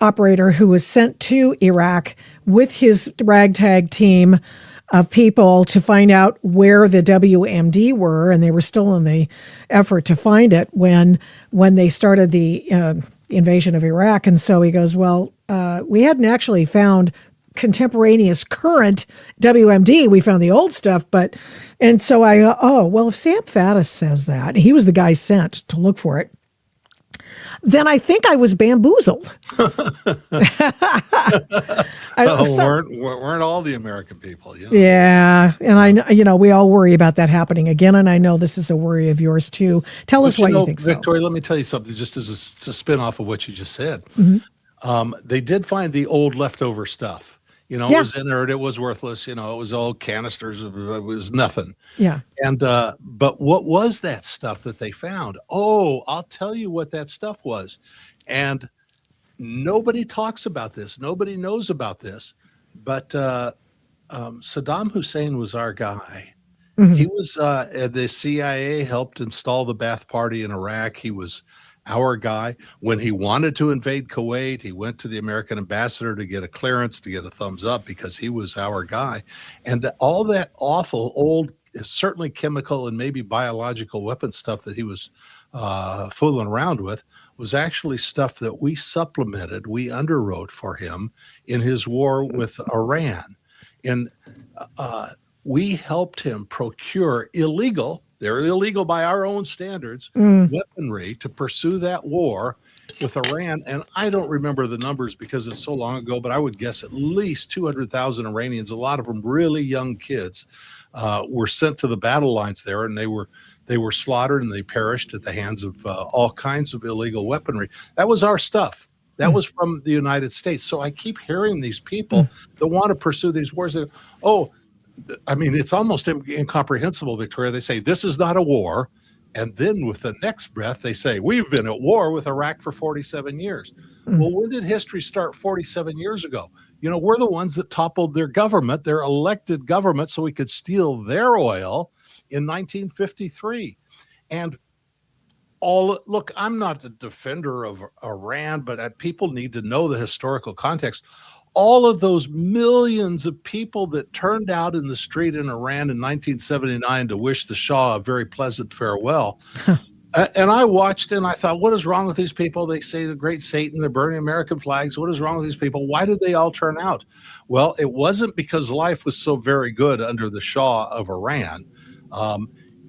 S2: operator who was sent to Iraq with his ragtag team of people to find out where the WMD were. And they were still in the effort to find it when they started the invasion of Iraq. And so he goes, well, we hadn't actually found contemporaneous current WMD. We found the old stuff, and so I go, well, if Sam Faddis says that, he was the guy sent to look for it, then I think I was bamboozled.
S11: Weren't all the American people?
S2: Yeah, and I we all worry about that happening again, and I know this is a worry of yours too. Tell us why you think so.
S11: Victoria, let me tell you something, just as a spin off of what you just said.
S2: Mm-hmm.
S11: They did find the old leftover stuff. It was inert, it was worthless, it was all canisters, it was nothing.
S2: Yeah.
S11: And but what was that stuff that they found? Oh, I'll tell you what that stuff was. And nobody talks about this. Nobody knows about this. But Saddam Hussein was our guy. Mm-hmm. He was the CIA helped install the Ba'ath Party in Iraq. He was our guy. When he wanted to invade Kuwait, he went to the American ambassador to get a clearance, to get a thumbs up, because he was our guy. And all that awful old, certainly chemical and maybe biological weapon stuff that he was fooling around with was actually stuff that we supplemented, we underwrote for him in his war with Iran. And we helped him procure they're illegal by our own standards, weaponry to pursue that war with Iran. And I don't remember the numbers because it's so long ago, but I would guess at least 200,000 Iranians, a lot of them really young kids, were sent to the battle lines there, and they were slaughtered and they perished at the hands of all kinds of illegal weaponry. That was our stuff. That was from the United States. So I keep hearing these people that want to pursue these wars. That, it's almost incomprehensible, Victoria. They say, this is not a war. And then with the next breath, they say, we've been at war with Iraq for 47 years. Well, when did history start 47 years ago? We're the ones that toppled their government, their elected government, so we could steal their oil in 1953. And look, I'm not a defender of Iran, but people need to know the historical context. All of those millions of people that turned out in the street in Iran in 1979 to wish the Shah a very pleasant farewell. And I watched and I thought, what is wrong with these people? They say the great Satan, they're burning American flags. What is wrong with these people? Why did they all turn out? Well, it wasn't because life was so very good under the Shah of Iran.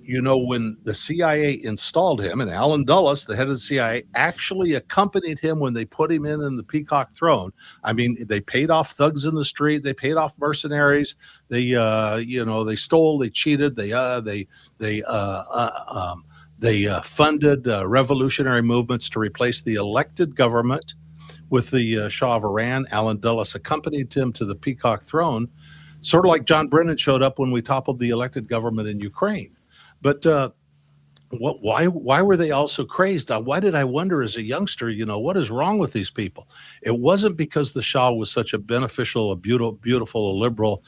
S11: When the CIA installed him, and Alan Dulles, the head of the CIA, actually accompanied him when they put him in the peacock throne. I mean, they paid off thugs in the street, they paid off mercenaries, they stole, they cheated, they funded revolutionary movements to replace the elected government with the Shah of Iran. Alan Dulles accompanied him to the peacock throne, sort of like John Brennan showed up when we toppled the elected government in Ukraine. But why were they all so crazed? Why did I wonder as a youngster, what is wrong with these people? It wasn't because the Shah was such a beneficial, a beautiful, a liberal,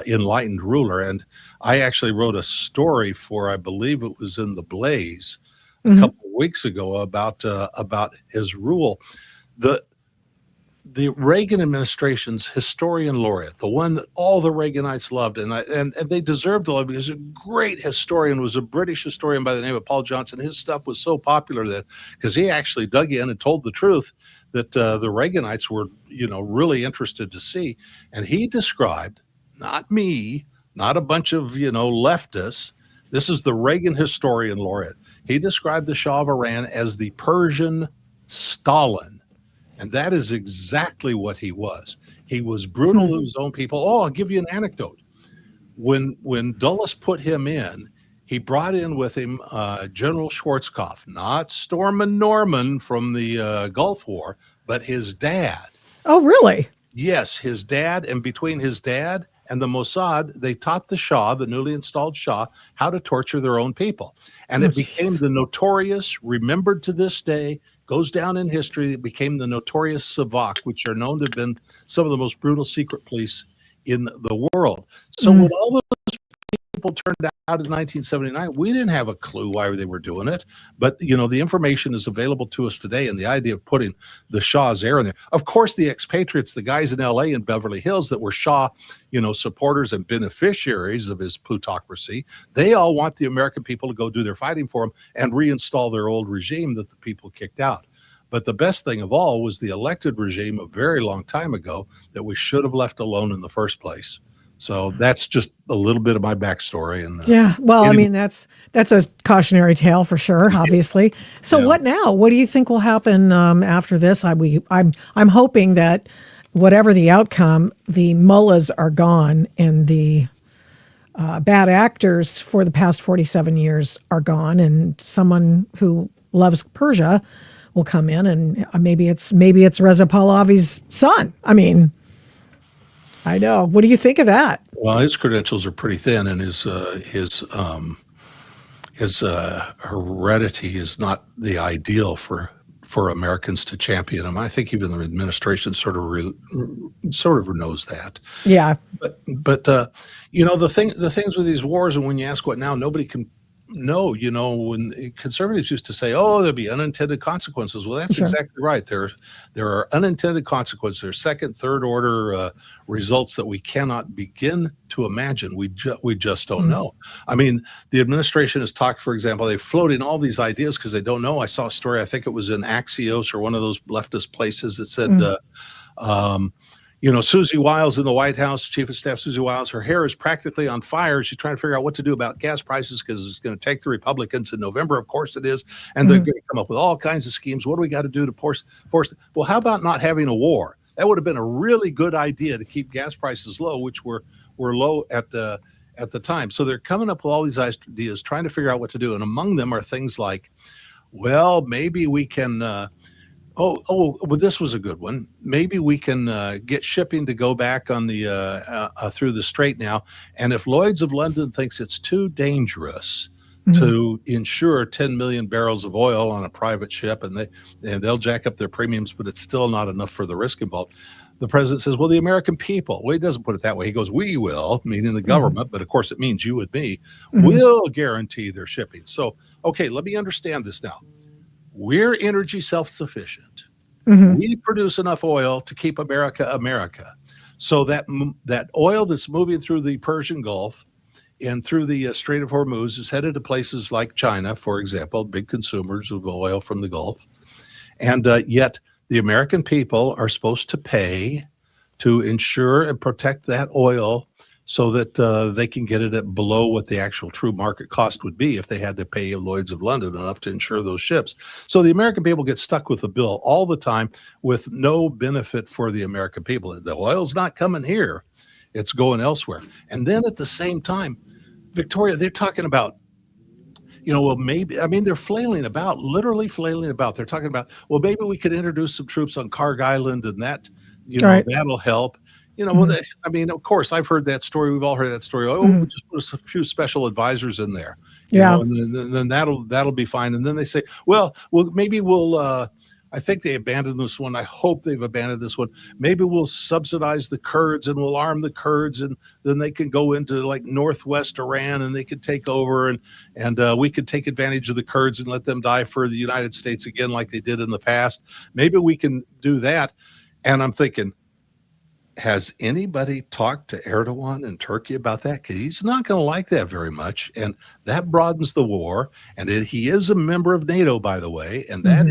S11: enlightened ruler. And I actually wrote a story I believe it was in The Blaze a couple of weeks ago about his rule. The Reagan administration's historian laureate, the one that all the Reaganites loved, and they deserved to love, because a great historian was a British historian by the name of Paul Johnson. His stuff was so popular that because he actually dug in and told the truth that the Reaganites were, really interested to see. And he described, not me, not a bunch of, leftists. This is the Reagan historian laureate. He described the Shah of Iran as the Persian Stalin. And that is exactly what he was. He was brutal to his own people. I'll give you an anecdote. When Dulles put him in, he brought in with him General Schwarzkopf, not Stormin' Norman from the Gulf War, but his dad.
S2: Oh, really?
S11: Yes, his dad. And between his dad and the Mossad, they taught the Shah, the newly installed Shah, how to torture their own people. And it became the notorious, remembered to this day, goes down in history. It became the notorious Savak, which are known to have been some of the most brutal secret police in the world. So when all those people turned out in 1979, we didn't have a clue why they were doing it. But, the information is available to us today, and the idea of putting the Shah's heir in there. Of course, the expatriates, the guys in L.A. and Beverly Hills that were Shah, supporters and beneficiaries of his plutocracy, they all want the American people to go do their fighting for them and reinstall their old regime that the people kicked out. But the best thing of all was the elected regime a very long time ago that we should have left alone in the first place. So that's just a little bit of my backstory. And
S2: that's a cautionary tale for sure, obviously. So what now? What do you think will happen after this? I'm hoping that whatever the outcome, the mullahs are gone and the bad actors for the past 47 years are gone, and someone who loves Persia will come in, and maybe it's Reza Pahlavi's son. I know. What do you think of that?
S11: Well, his credentials are pretty thin, and his heredity is not the ideal for Americans to champion him. I think even the administration sort of knows that.
S2: Yeah.
S11: But the things with these wars, and when you ask what now, nobody can no, when conservatives used to say, "Oh, there'll be unintended consequences," well, that's exactly right. There are unintended consequences. There's second, third order results that we cannot begin to imagine. We just don't know. I mean, the administration has talked, for example, they float in all these ideas because they don't know. I saw a story, I think it was in Axios or one of those leftist places that said, Susie Wiles in the White House, Chief of Staff Susie Wiles, her hair is practically on fire. She's trying to figure out what to do about gas prices because it's going to take the Republicans in November. Of course it is. And they're going to come up with all kinds of schemes. What do we got to do to force? Well, how about not having a war? That would have been a really good idea to keep gas prices low, which were low at the time. So they're coming up with all these ideas, trying to figure out what to do. And among them are things like, well, maybe we can well, this was a good one. Maybe we can get shipping to go back on the through the strait now. And if Lloyd's of London thinks it's too dangerous to insure 10 million barrels of oil on a private ship, and they'll jack up their premiums, but it's still not enough for the risk involved. The president says, well, the American people, well, he doesn't put it that way. He goes, we will, meaning the government, but of course it means you and me, will guarantee their shipping. So, okay, let me understand this now. We're energy self-sufficient. We produce enough oil to keep America, America. So that oil that's moving through the Persian Gulf and through the Strait of Hormuz is headed to places like China, for example, big consumers of oil from the Gulf. And yet the American people are supposed to pay to insure and protect that oil so that they can get it at below what the actual true market cost would be if they had to pay Lloyd's of London enough to insure those ships. So the American people get stuck with the bill all the time with no benefit for the American people. The oil's not coming here. It's going elsewhere. And then at the same time, Victoria, they're talking about, well, maybe, I mean, they're flailing about, literally flailing about. They're talking about, well, maybe we could introduce some troops on Karg Island and that, that'll help. Well, I mean, of course, I've heard that story. We've all heard that story. Oh, we'll just put a few special advisors in there. And then that'll be fine. And then they say, well, maybe we'll, I think they abandoned this one. I hope they've abandoned this one. Maybe we'll subsidize the Kurds and we'll arm the Kurds, and then they can go into like northwest Iran and they could take over, and we could take advantage of the Kurds and let them die for the United States again like they did in the past. Maybe we can do that. And I'm thinking, has anybody talked to Erdogan in Turkey about that? Because he's not going to like that very much. And that broadens the war. And he is a member of NATO, by the way. And that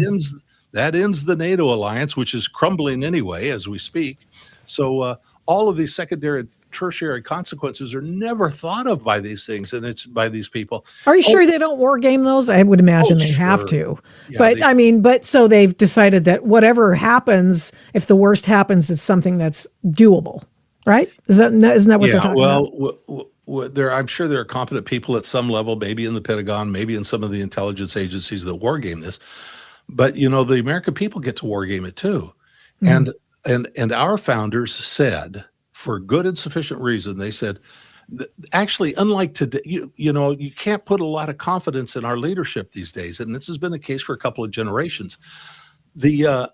S11: ends the NATO alliance, which is crumbling anyway as we speak. So all of these secondary and tertiary consequences are never thought of by these things, and it's by these people.
S2: Are you sure they don't war game those? I would imagine they have to.
S11: Yeah,
S2: but so they've decided that whatever happens, if the worst happens, it's something that's doable, right? Isn't that what they're talking about?
S11: I'm sure there are competent people at some level, maybe in the Pentagon, maybe in some of the intelligence agencies that war game this. But, the American people get to war game it too. And our founders said, for good and sufficient reason, they said, actually, unlike today, you can't put a lot of confidence in our leadership these days. And this has been the case for a couple of generations. The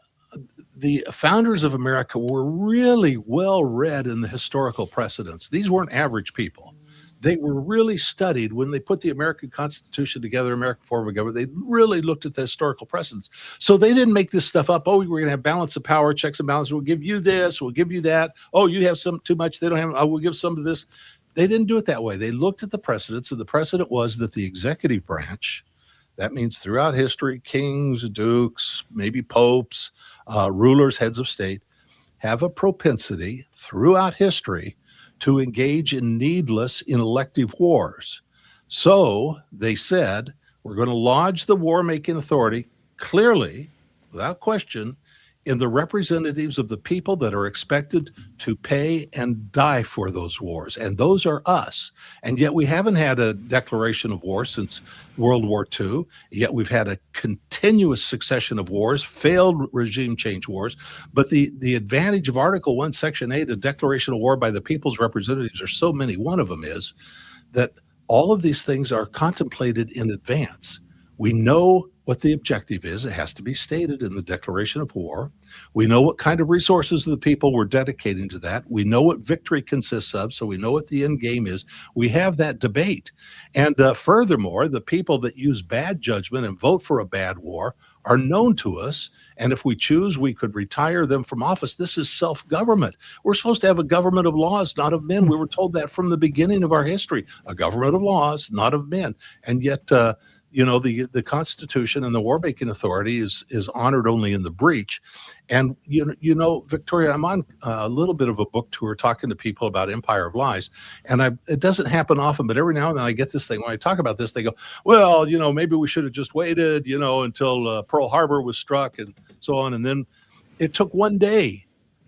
S11: founders of America were really well read in the historical precedents. These weren't average people. They were really studied when they put the American Constitution together, American form of government. They really looked at the historical precedents. So they didn't make this stuff up. Oh, we're going to have balance of power, checks and balances. We'll give you this. We'll give you that. Oh, you have some too much. They don't have. We'll give some of this. They didn't do it that way. They looked at the precedents, and the precedent was that the executive branch, that means throughout history, kings, dukes, maybe popes, rulers, heads of state, have a propensity throughout history to engage in needless elective wars. So they said, we're going to lodge the war-making authority clearly, without question, in the representatives of the people that are expected to pay and die for those wars. And those are us. And yet we haven't had a declaration of war since World War II. Yet we've had a continuous succession of wars, failed regime change wars. But the advantage of Article 1, Section 8, a declaration of war by the people's representatives, are so many. One of them is that all of these things are contemplated in advance. We know what the objective is. It has to be stated in the declaration of war. We know what kind of resources the people were dedicating to that. We know what victory consists of, so we know what the end game is. We have that debate. And furthermore, the people that use bad judgment and vote for a bad war are known to us. And if we choose, we could retire them from office. This is self-government. We're supposed to have a government of laws, not of men. We were told that from the beginning of our history, a government of laws, not of men. And yet, the Constitution and the war-making authority is honored only in the breach. And, Victoria, I'm on a little bit of a book tour talking to people about Empire of Lies. And it doesn't happen often, but every now and then I get this thing. When I talk about this, they go, well, maybe we should have just waited, until Pearl Harbor was struck and so on. And then it took one day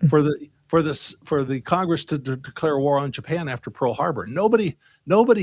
S11: for the Congress to declare war on Japan after Pearl Harbor. Nobody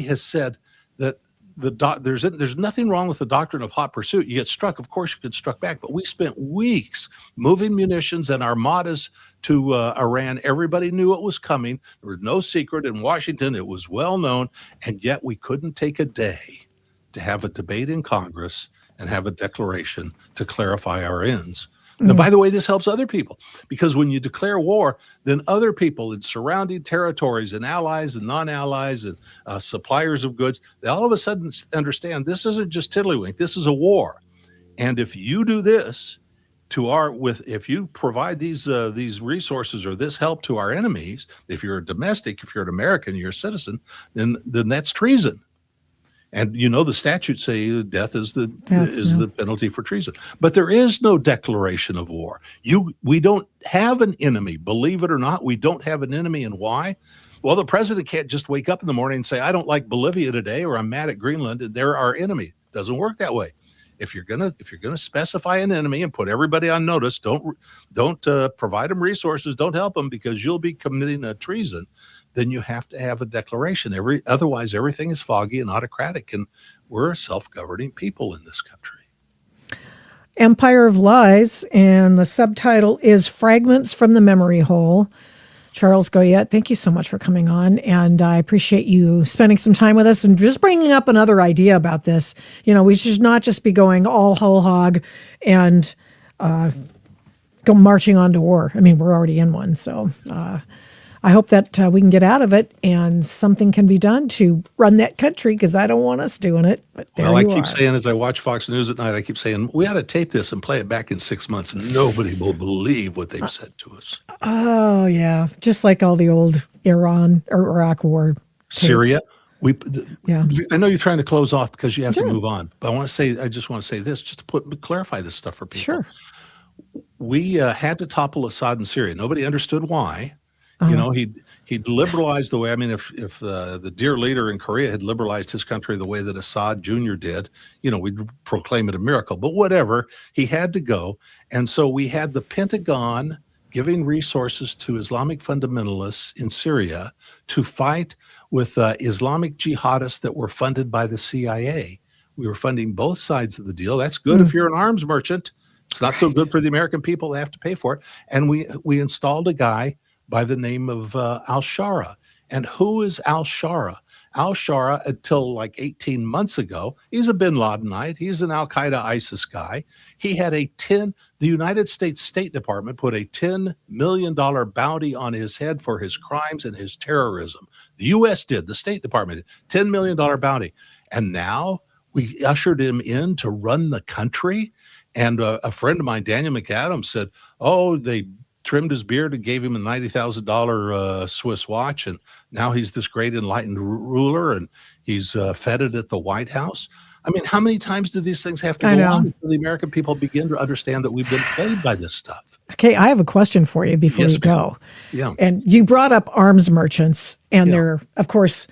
S11: has said that there's nothing wrong with the doctrine of hot pursuit. You get struck, of course you get struck back, but we spent weeks moving munitions and armadas to Iran. Everybody knew it was coming. There was no secret in Washington. It was well known, and yet we couldn't take a day to have a debate in Congress and have a declaration to clarify our ends. And by the way, this helps other people, because when you declare war, then other people in surrounding territories and allies and non-allies and suppliers of goods, they all of a sudden understand this isn't just tiddlywink, this is a war. And if you do this if you provide these resources or this help to our enemies, if you're a domestic, if you're an American, you're a citizen, then that's treason. And the statutes say death is the penalty for treason. But there is no declaration of war. We don't have an enemy. Believe it or not, we don't have an enemy. And why? Well, the president can't just wake up in the morning and say, I don't like Bolivia today, or I'm mad at Greenland, and they're our enemy. It doesn't work that way. If you're gonna specify an enemy and put everybody on notice, don't provide them resources, don't help them, because you'll be committing a treason. Then you have to have a declaration. Otherwise, everything is foggy and autocratic, and we're a self-governing people in this country.
S2: Empire of Lies, and the subtitle is Fragments from the Memory Hole. Charles Goyette, thank you so much for coming on, and I appreciate you spending some time with us and just bringing up another idea about this. We should not just be going all whole hog and go marching on to war. I mean, we're already in one, so I hope that we can get out of it and something can be done to run that country, because I don't want us doing it. But I keep
S11: saying, as I watch Fox News at night, I keep saying, we ought to tape this and play it back in 6 months, and nobody will believe what they've said to us.
S2: Oh, yeah. Just like all the old Iran or Iraq war tapes.
S11: Syria. I know you're trying to close off because you have to move on. But I just want to say this, just to clarify this stuff for people.
S2: Sure.
S11: We had to topple Assad in Syria. Nobody understood why. He'd liberalized the way. I mean, if the dear leader in Korea had liberalized his country the way that Assad Jr. did, we'd proclaim it a miracle. But whatever, he had to go. And so we had the Pentagon giving resources to Islamic fundamentalists in Syria to fight with Islamic jihadists that were funded by the CIA. We were funding both sides of the deal. That's good if you're an arms merchant. It's not so good for the American people. They have to pay for it. And we installed a guy by the name of al-Shara. And who is al-Shara? Al-Shara, until like 18 months ago, he's a bin Ladenite. He's an al-Qaeda ISIS guy. He had the United States State Department put a $10 million bounty on his head for his crimes and his terrorism. The U.S. did, the State Department did, $10 million bounty. And now we ushered him in to run the country. And a friend of mine, Daniel McAdams, said, they trimmed his beard and gave him a $90,000 Swiss watch, and now he's this great enlightened ruler, and he's feted at the White House. I mean, how many times do these things have to go on until the American people begin to understand that we've been played by this stuff?
S2: Okay, I have a question for you before you go.
S11: Yeah.
S2: And you brought up arms merchants, and they're, of course,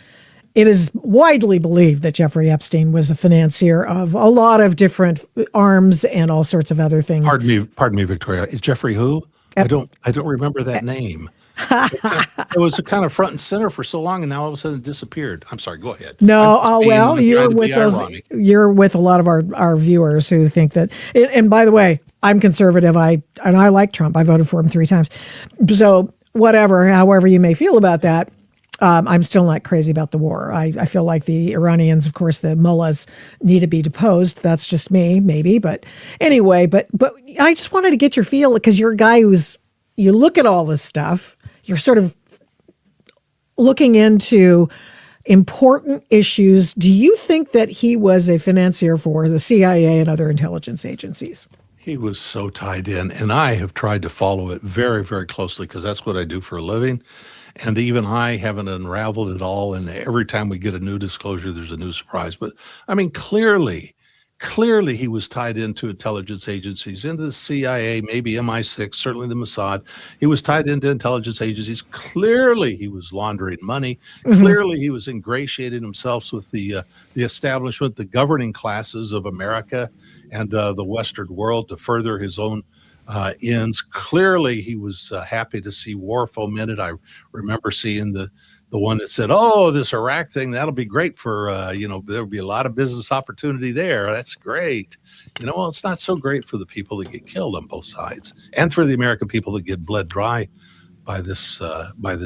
S2: it is widely believed that Jeffrey Epstein was a financier of a lot of different arms and all sorts of other things.
S11: Pardon me, Victoria. Is Jeffrey who? I don't remember that name. It was a kind of front and center for so long, and now all of a sudden it disappeared. I'm sorry. Go ahead.
S2: No, you're with a lot of our viewers who think that. And by the way, I'm conservative. I like Trump. I voted for him 3 times. So however you may feel about that, I'm still not crazy about the war. I feel like the Iranians, of course, the mullahs need to be deposed. That's just me, maybe. But anyway, but I just wanted to get your feel, because you're a guy you look at all this stuff, you're sort of looking into important issues. Do you think that he was a financier for the CIA and other intelligence agencies?
S11: He was so tied in, and I have tried to follow it very, very closely because that's what I do for a living. And even I haven't unraveled it all. And every time we get a new disclosure, there's a new surprise. But I mean, clearly he was tied into intelligence agencies, into the CIA, maybe MI6, certainly the Mossad. He was tied into intelligence agencies. Clearly he was laundering money. Clearly he was ingratiating himself with the establishment, the governing classes of America and the Western world to further his own ends. Clearly he was happy to see war fomented. I remember seeing the one that said, "Oh, this Iraq thing, that'll be great for, there'll be a lot of business opportunity there. That's great." Well, it's not so great for the people that get killed on both sides and for the American people that get bled dry by this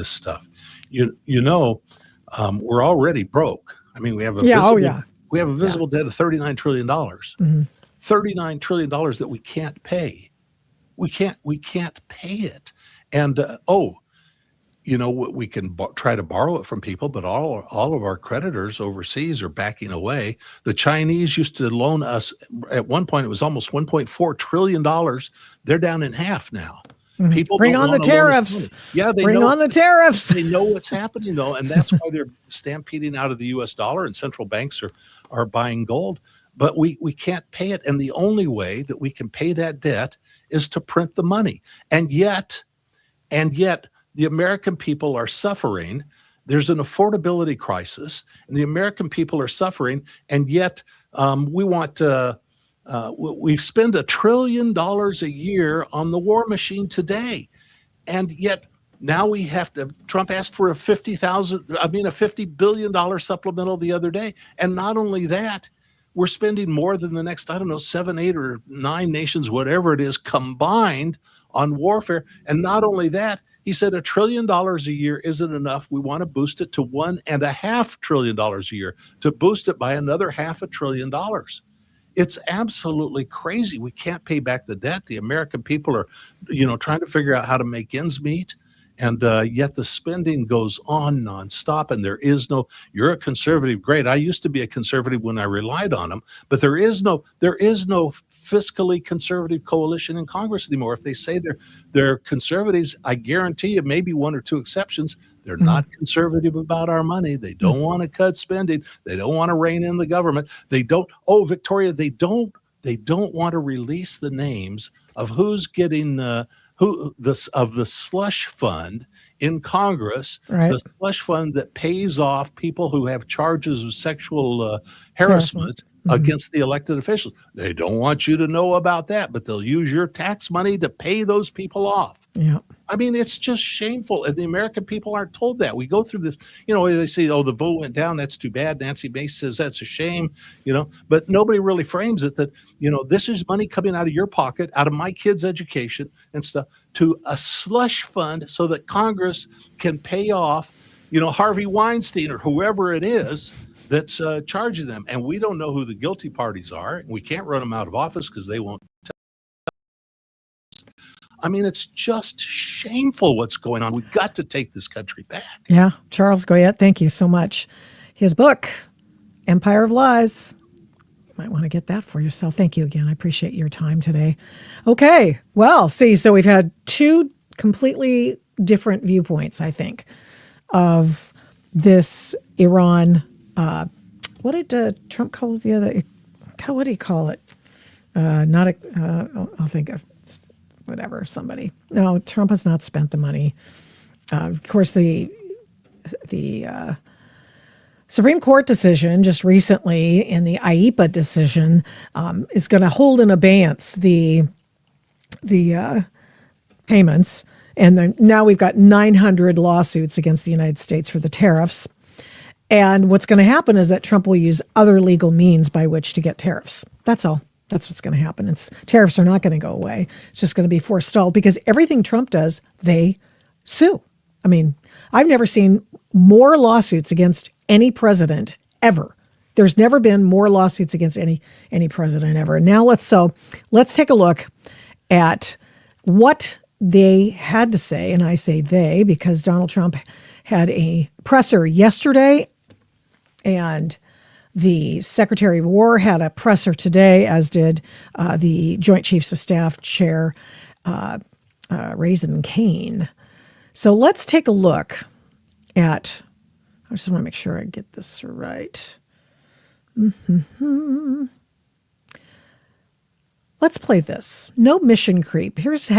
S11: stuff. We're already broke. I mean, we have a visible debt of $39 trillion, $39 trillion that we can't pay. We can't pay it. And, we can try to borrow it from people, but all of our creditors overseas are backing away. The Chinese used to loan us, at one point, it was almost $1.4 trillion. They're down in half now. People
S2: bring on the tariffs.
S11: Yeah,
S2: bring on the tariffs.
S11: They know what's happening, though, and that's why they're stampeding out of the U.S. dollar, and central banks are buying gold. But we can't pay it, and the only way that we can pay that debt is to print the money. And yet, the American people are suffering. There's an affordability crisis, and the American people are suffering. And yet, we spend $1 trillion a year on the war machine today, and yet now we have to. Trump asked for a $50 billion supplemental the other day, and not only that, we're spending more than the next 7, 8, or 9 nations, whatever it is, combined on warfare. And not only that, he said $1 trillion a year isn't enough. We want to boost it to $1.5 trillion a year, to boost it by another $500 billion. It's absolutely crazy. We can't pay back the debt. The American people are, trying to figure out how to make ends meet. And yet the spending goes on nonstop, and there is no. You're a conservative, great. I used to be a conservative when I relied on them, but there is no fiscally conservative coalition in Congress anymore. If they say they're conservatives, I guarantee you, maybe 1 or 2 exceptions, they're not conservative about our money. They don't want to cut spending. They don't want to rein in the government. They don't. Oh, Victoria, they don't want to release the names of who's getting. Of the slush fund in Congress, right. The slush fund that pays off people who have charges of sexual harassment against the elected officials. They don't want you to know about that, but they'll use your tax money to pay those people off.
S2: Yeah.
S11: I mean, it's just shameful. And the American people aren't told that. We go through this, they say, oh, the vote went down. That's too bad. Nancy Mace says that's a shame, but nobody really frames it that, this is money coming out of your pocket, out of my kids' education and stuff, to a slush fund so that Congress can pay off, Harvey Weinstein or whoever it is that's charging them. And we don't know who the guilty parties are. We can't run them out of office because they won't. I mean, it's just shameful what's going on. We've got to take this country back.
S2: Yeah. Charles Goyette, thank you so much. His book, Empire of Lies. You might want to get that for yourself. Thank you again. I appreciate your time today. Okay. Well, so we've had 2 completely different viewpoints, I think, of this Iran. What did Trump call it the other? What did he call it? I'll think of whatever, somebody. No, Trump has not spent the money. Of course, the Supreme Court decision just recently in the IEPA decision is going to hold in abeyance the payments. And now we've got 900 lawsuits against the United States for the tariffs. And what's going to happen is that Trump will use other legal means by which to get tariffs. That's all. That's what's going to happen. Tariffs are not going to go away. It's just going to be forestalled because everything Trump does, they sue. I mean, I've never seen more lawsuits against any president ever. There's never been more lawsuits against any president ever. Now let's take a look at what they had to say, and I say they because Donald Trump had a presser yesterday, and the Secretary of War had a presser today, as did the Joint Chiefs of Staff Chair Raisin Kane. So let's take a look at, I just want to make sure I get this right. Let's play this. No mission creep. Here's Pete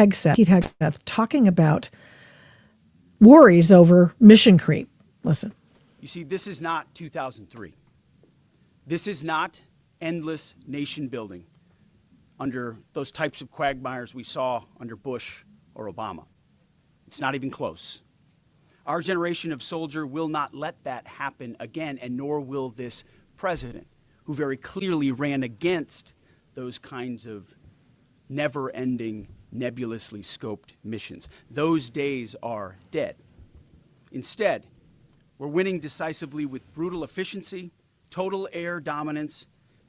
S2: Hegseth talking about worries over mission creep. Listen.
S12: You see, this is not 2003. This is not endless nation building under those types of quagmires we saw under Bush or Obama. It's not even close. Our generation of soldier will not let that happen again, and nor will this president, who very clearly ran against those kinds of never-ending, nebulously scoped missions. Those days are dead. Instead, we're winning decisively with brutal efficiency, total air dominance,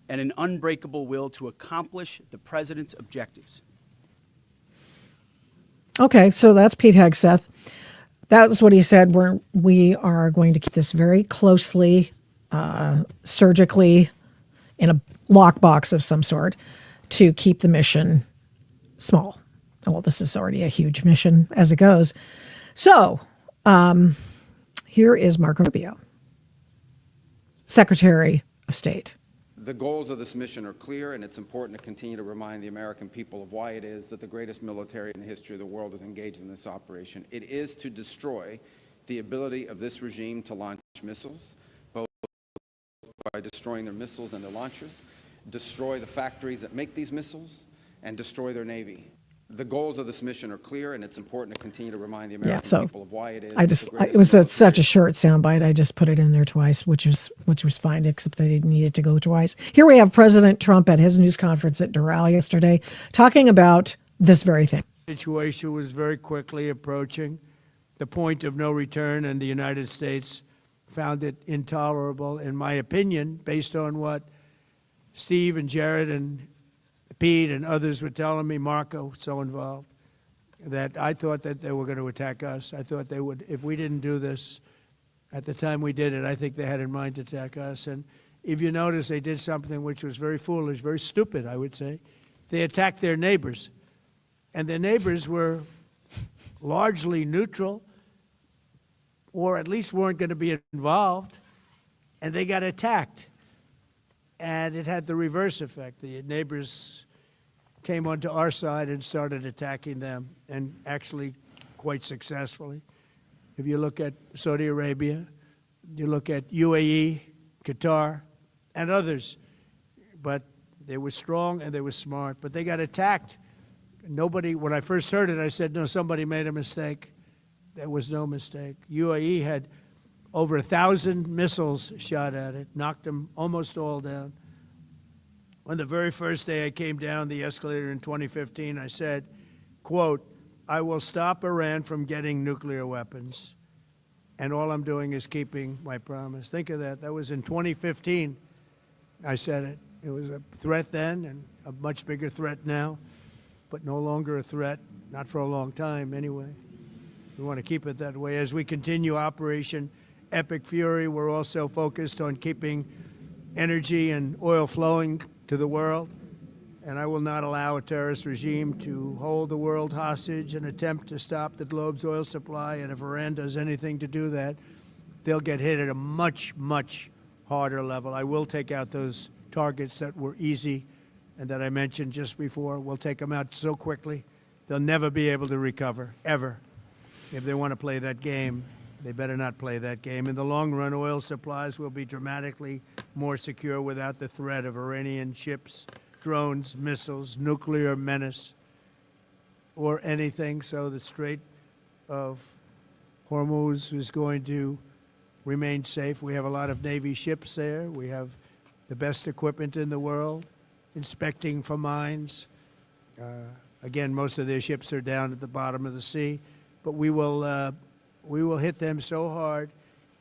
S12: and an unbreakable will to accomplish the president's objectives. Okay, so that's Pete Hegseth. That's what he said. We are going to keep this very closely, surgically, in a lockbox of some sort to keep the mission small. Well, this is already a huge mission as it goes. So here is Marco Rubio, Secretary of State.
S13: The goals of this mission are clear, and it's important to continue to remind the American people of why it is that the greatest military in the history of the world is engaged in this operation. It is to destroy the ability of this regime to launch missiles, both by destroying their missiles and their launchers, destroy the factories that make these missiles, and destroy their Navy. The goals of this mission are clear, and it's important to continue to remind the American people of why it is.
S2: It was such a short soundbite. I just put it in there twice, which was fine, except I didn't need it to go twice. Here we have President Trump at his news conference at Doral yesterday, talking about this very thing.
S8: The situation was very quickly approaching the point of no return, and the United States found it intolerable, in my opinion, based on what Steve and Jared and Pete and others were telling me, Marco, so involved, that I thought that they were going to attack us. I thought they would, if we didn't do this at the time we did it, I think they had in mind to attack us. And if you notice, they did something which was very foolish, very stupid, I would say. They attacked their neighbors. And their neighbors were largely neutral, or at least weren't going to be involved, and they got attacked. And it had the reverse effect. The neighbors came onto our side and started attacking them, and actually quite successfully. If you look at Saudi Arabia, you look at UAE, Qatar, and others. But they were strong and they were smart, but they got attacked. Nobody, when I first heard it, I said, no, somebody made a mistake. There was no mistake. UAE had over 1,000 missiles shot at it, knocked them almost all down. On the very first day I came down the escalator in 2015, I said, quote, I will stop Iran from getting nuclear weapons, and all I'm doing is keeping my promise. Think of that. That was in 2015. I said it. It was a threat then, and a much bigger threat now, but no longer a threat, not for a long time anyway. We want to keep it that way. As we continue Operation Epic Fury, we're also focused on keeping energy and oil flowing to the world, and I will not allow a terrorist regime to hold the world hostage and attempt to stop the globe's oil supply. And if Iran does anything to do that, they'll get hit at a much, much harder level. I will take out those targets that were easy and that I mentioned just before. We'll take them out so quickly, they'll never be able to recover, ever. If they want to play that game, they better not play that game. In the long run, oil supplies will be dramatically more secure without the threat of Iranian ships, drones, missiles, nuclear menace, or anything. So the Strait of Hormuz is going to remain safe. We have a lot of Navy ships there. We have the best equipment in the world, inspecting for mines. Again, most of their ships are down at the bottom of the sea, but we will hit them so hard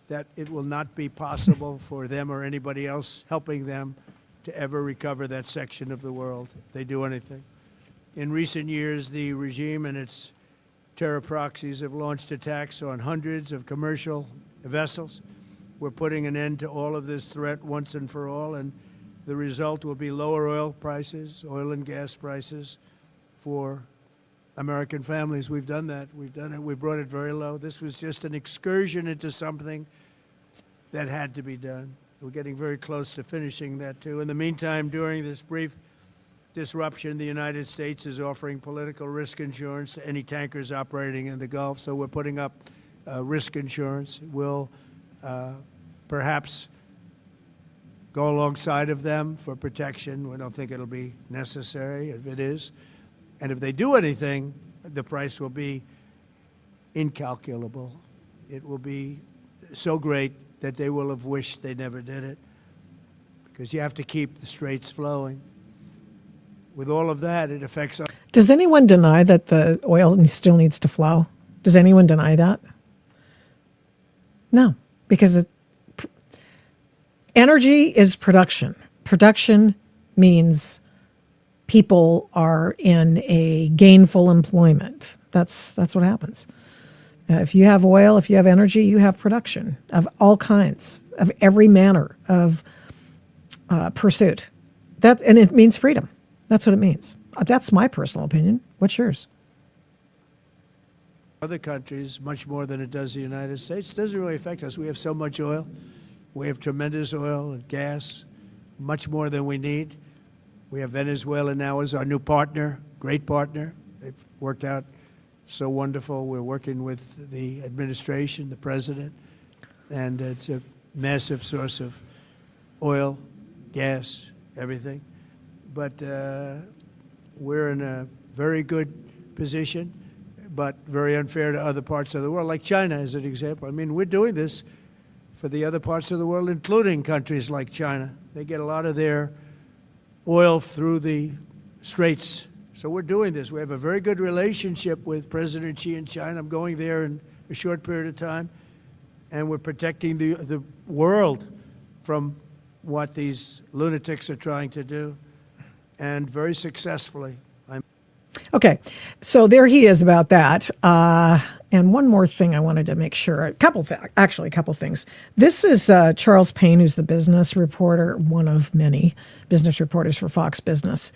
S8: that it will not be possible for them or anybody else helping them to ever recover that section of the world if they do anything. In recent years, the regime and its terror proxies have launched attacks on hundreds of commercial vessels. We're putting an end to all of this threat once and for all, and the result will be lower oil prices, oil and gas prices for American families. We've done that. We've done it. We brought it very low. This was just an excursion into something that had to be done. We're getting very close to finishing that, too. In the meantime, during this brief disruption, the United States is offering political risk insurance to any tankers operating in the Gulf. So we're putting up risk insurance. We'll perhaps go alongside of them for protection. We don't think it'll be necessary if it is. And if they do anything, the price will be incalculable. It will be so great that they will have wished they never did it, because you have to keep the straits flowing. With all of that, it affects us.
S2: Does anyone deny that the oil still needs to flow? Does anyone deny that? No, because energy is production. Production means people are in a gainful employment. That's what happens. If you have oil, if you have energy, you have production of all kinds, of every manner of pursuit. And it means freedom. That's what it means. That's my personal opinion. What's yours?
S8: Other countries, much more than it does the United States. It doesn't really affect us. We have so much oil. We have tremendous oil and gas, much more than we need. We have Venezuela now as our new partner, great partner. They've worked out so wonderful. We're working with the administration, the president, and it's a massive source of oil, gas, everything. But we're in a very good position, but very unfair to other parts of the world, like China as an example. I mean, we're doing this for the other parts of the world, including countries like China. They get a lot of their oil through the straits. So we're doing this. We have a very good relationship with President Xi in China. I'm going there in a short period of time, and we're protecting the world from what these lunatics are trying to do, and very successfully.
S2: Okay, so there he is about that. And one more thing I wanted to make sure, a couple things. This is Charles Payne, who's the business reporter, one of many business reporters for Fox Business.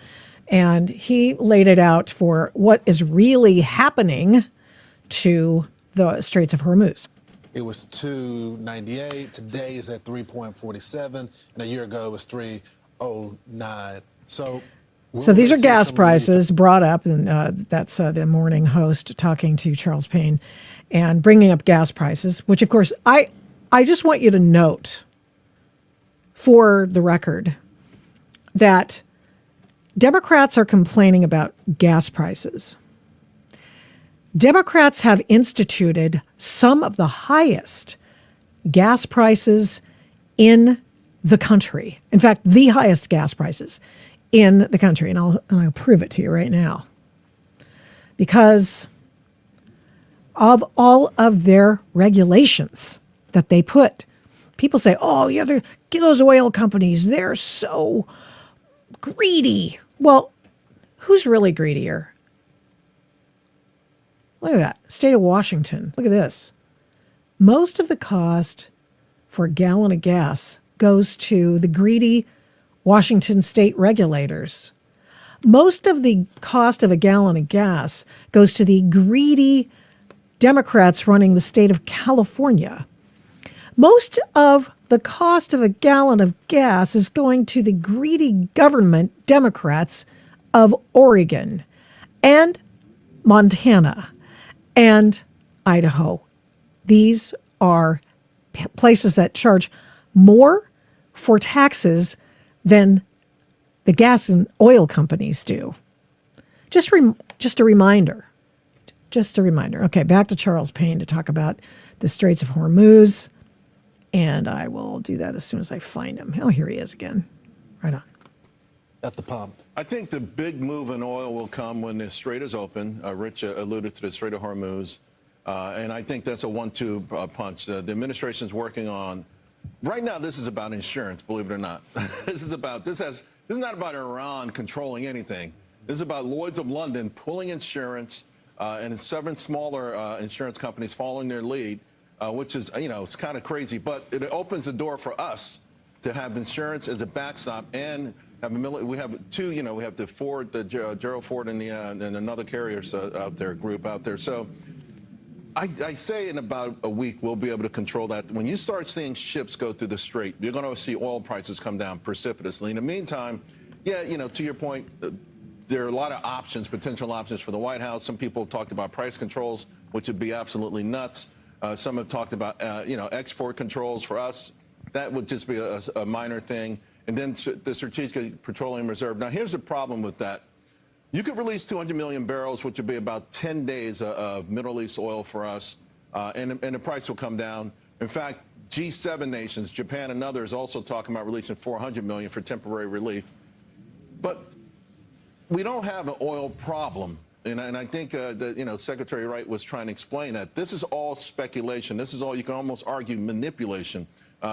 S2: And he laid it out for what is really happening to the Straits of Hormuz.
S14: It was 298. Today is at 3.47, and a year ago it was 309. So
S2: these are gas prices brought up, and that's the morning host talking to Charles Payne and bringing up gas prices, which, of course, I just want you to note for the record that Democrats are complaining about gas prices. Democrats have instituted some of the highest gas prices in the country. In fact, the highest gas prices in the country. And I'll prove it to you right now. Because of all of their regulations that they put. People say, oh, yeah, those oil companies, they're so greedy. Well, who's really greedier? Look at that. State of Washington. Look at this. Most of the cost for a gallon of gas goes to the greedy Washington state regulators. Most of the cost of a gallon of gas goes to the greedy Democrats running the state of California. Most of the cost of a gallon of gas is going to the greedy government Democrats of Oregon and Montana and Idaho. These are places that charge more for taxes than the gas and oil companies do. Just a reminder. Just a reminder. Okay, back to Charles Payne to talk about the Straits of Hormuz. And I will do that as soon as I find him. Oh, here he is again. Right on.
S14: At the pump.
S15: I think the big move in oil will come when the strait is open. Rich alluded to the Strait of Hormuz. And I think that's a 1-2 punch. The administration is working on, right now, this is about insurance, believe it or not. This is not about Iran controlling anything. This is about Lloyd's of London pulling insurance and 7 smaller insurance companies following their lead, which is, it's kind of crazy. But it opens the door for us to have insurance as a backstop and have we have 2, we have the Ford, the Gerald Ford and another carriers group out there. So I say in about a week we'll be able to control that. When you start seeing ships go through the strait, you're going to see oil prices come down precipitously. In the meantime, to your point, there are a lot of options, potential options for the White House. Some people have talked about price controls, which would be absolutely nuts. Some have talked about, export controls for us. That would just be a minor thing. And then the Strategic Petroleum Reserve. Now, here's the problem with that. You could release 200 million barrels, which would be about 10 days of Middle East oil for us, and the price will come down. In fact, G7 nations, Japan and others, also talking about releasing 400 million for temporary relief. But we don't have an oil problem. And I think that, Secretary Wright was trying to explain that. This is all speculation. This is all, you can almost argue, manipulation.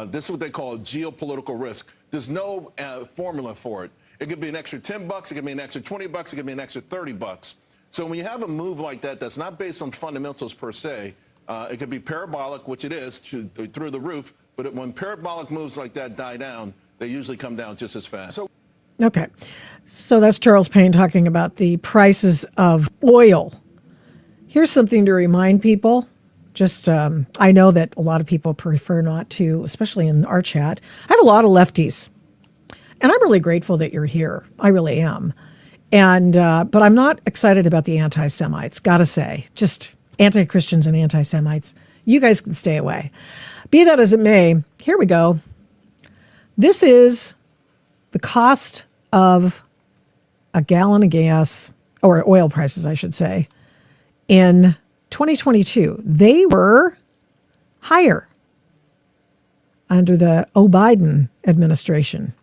S15: This is what they call a geopolitical risk. There's no formula for it. It could be an extra $10, it could be an extra $20, it could be an extra $30. So when you have a move like that, that's not based on fundamentals per se, it could be parabolic, which it is, through the roof. But when parabolic moves like that die down, they usually come down just as fast.
S2: Okay. So that's Charles Payne talking about the prices of oil. Here's something to remind people. Just, I know that a lot of people prefer not to, especially in our chat. I have a lot of lefties. And I'm really grateful that you're here. I really am. And but I'm not excited about the anti-Semites, gotta say. Just anti-Christians and anti-Semites. You guys can stay away. Be that as it may, here we go. This is the cost of a gallon of gas, or oil prices, I should say, in 2022. They were higher under the Biden administration.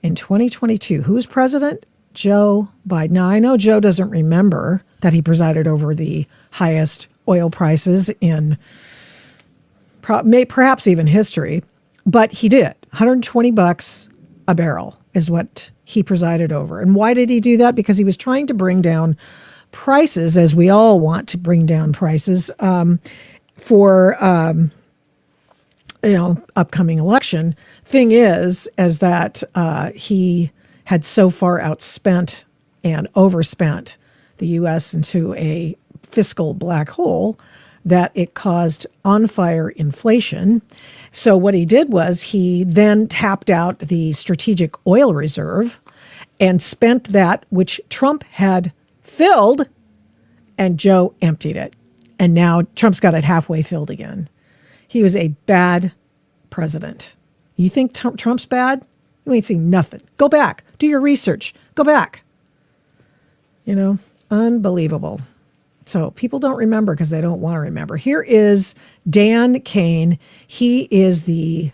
S2: In 2022, who was president? Joe Biden. Now, I know Joe doesn't remember that he presided over the highest oil prices in perhaps even history, but he did. $120 a barrel is what he presided over. And why did he do that? Because he was trying to bring down prices, as we all want to bring down prices for upcoming election. Thing is that he had so far outspent and overspent the U.S. into a fiscal black hole that it caused on-fire inflation. So what he did was he then tapped out the strategic oil reserve and spent that which Trump had filled, and Joe emptied it. And now Trump's got it halfway filled again. He was a bad president. You think Trump's bad? You ain't seen nothing. Go back. Do your research. Go back. Unbelievable. So people don't remember because they don't want to remember. Here is Dan Kane. He is the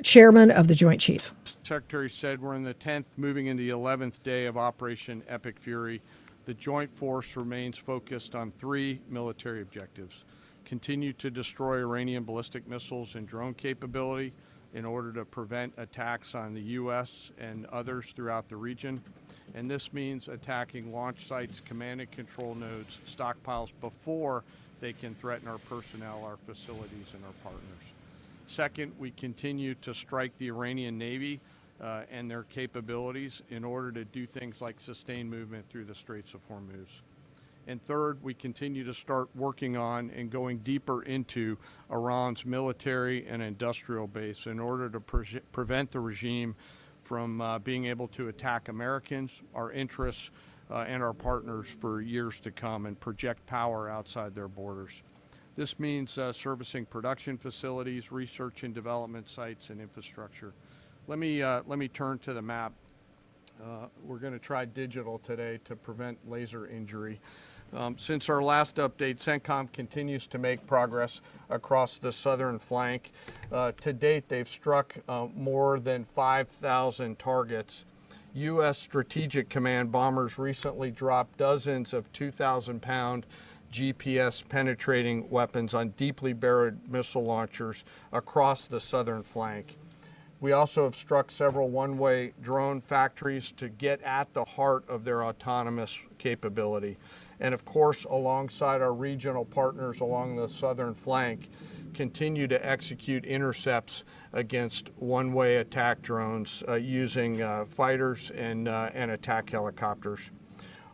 S2: chairman of the Joint Chiefs.
S3: Secretary said we're in the 10th, moving into the 11th day of Operation Epic Fury. The Joint Force remains focused on 3 military objectives. Continue to destroy Iranian ballistic missiles and drone capability in order to prevent attacks on the U.S. and others throughout the region. And this means attacking launch sites, command and control nodes, stockpiles before they can threaten our personnel, our facilities, and our partners. Second, we continue to strike the Iranian Navy and their capabilities in order to do things like sustain movement through the Straits of Hormuz. And third, we continue to start working on and going deeper into Iran's military and industrial base in order to prevent the regime from being able to attack Americans, our interests, and our partners for years to come and project power outside their borders. This means servicing production facilities, research and development sites, and infrastructure. Let me turn to the map. We're going to try digital today to prevent laser injury. Since our last update, CENTCOM continues to make progress across the southern flank. To date, they've struck more than 5,000 targets. U.S. Strategic Command bombers recently dropped dozens of 2,000-pound GPS penetrating weapons on deeply buried missile launchers across the southern flank. We also have struck several one-way drone factories to get at the heart of their autonomous capability. And of course, alongside our regional partners along the southern flank, continue to execute intercepts against one-way attack drones using fighters and attack helicopters.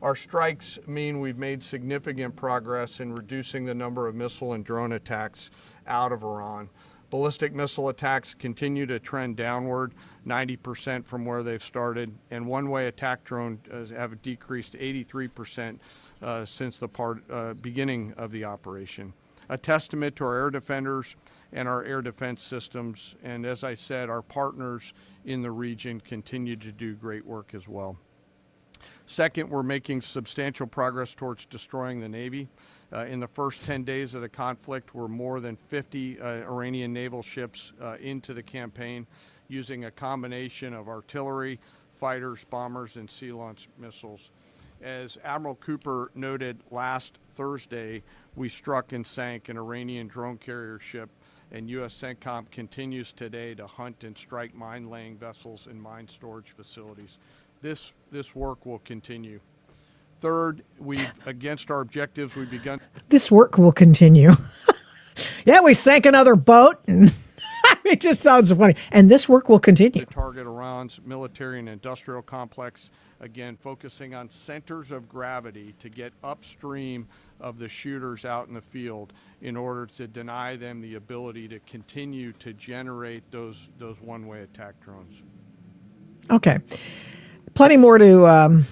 S3: Our strikes mean we've made significant progress in reducing the number of missile and drone attacks out of Iran. Ballistic missile attacks continue to trend downward, 90% from where they've started, and one-way attack drones have decreased 83% since the beginning of the operation. A testament to our air defenders and our air defense systems, and as I said, our partners in the region continue to do great work as well. Second, we're making substantial progress towards destroying the Navy. In the first 10 days of the conflict, we're more than 50 Iranian naval ships into the campaign using a combination of artillery, fighters, bombers, and sea-launched missiles. As Admiral Cooper noted last Thursday, we struck and sank an Iranian drone carrier ship, and U.S. CENTCOM continues today to hunt and strike mine-laying vessels and mine storage facilities. This work will continue. Third, against our objectives, we've begun.
S2: This work will continue. Yeah, we sank another boat, and it just sounds funny. And this work will continue.
S3: To target Iran's military and industrial complex, again, focusing on centers of gravity to get upstream of the shooters out in the field in order to deny them the ability to continue to generate those one-way attack drones.
S2: Okay. Plenty more to,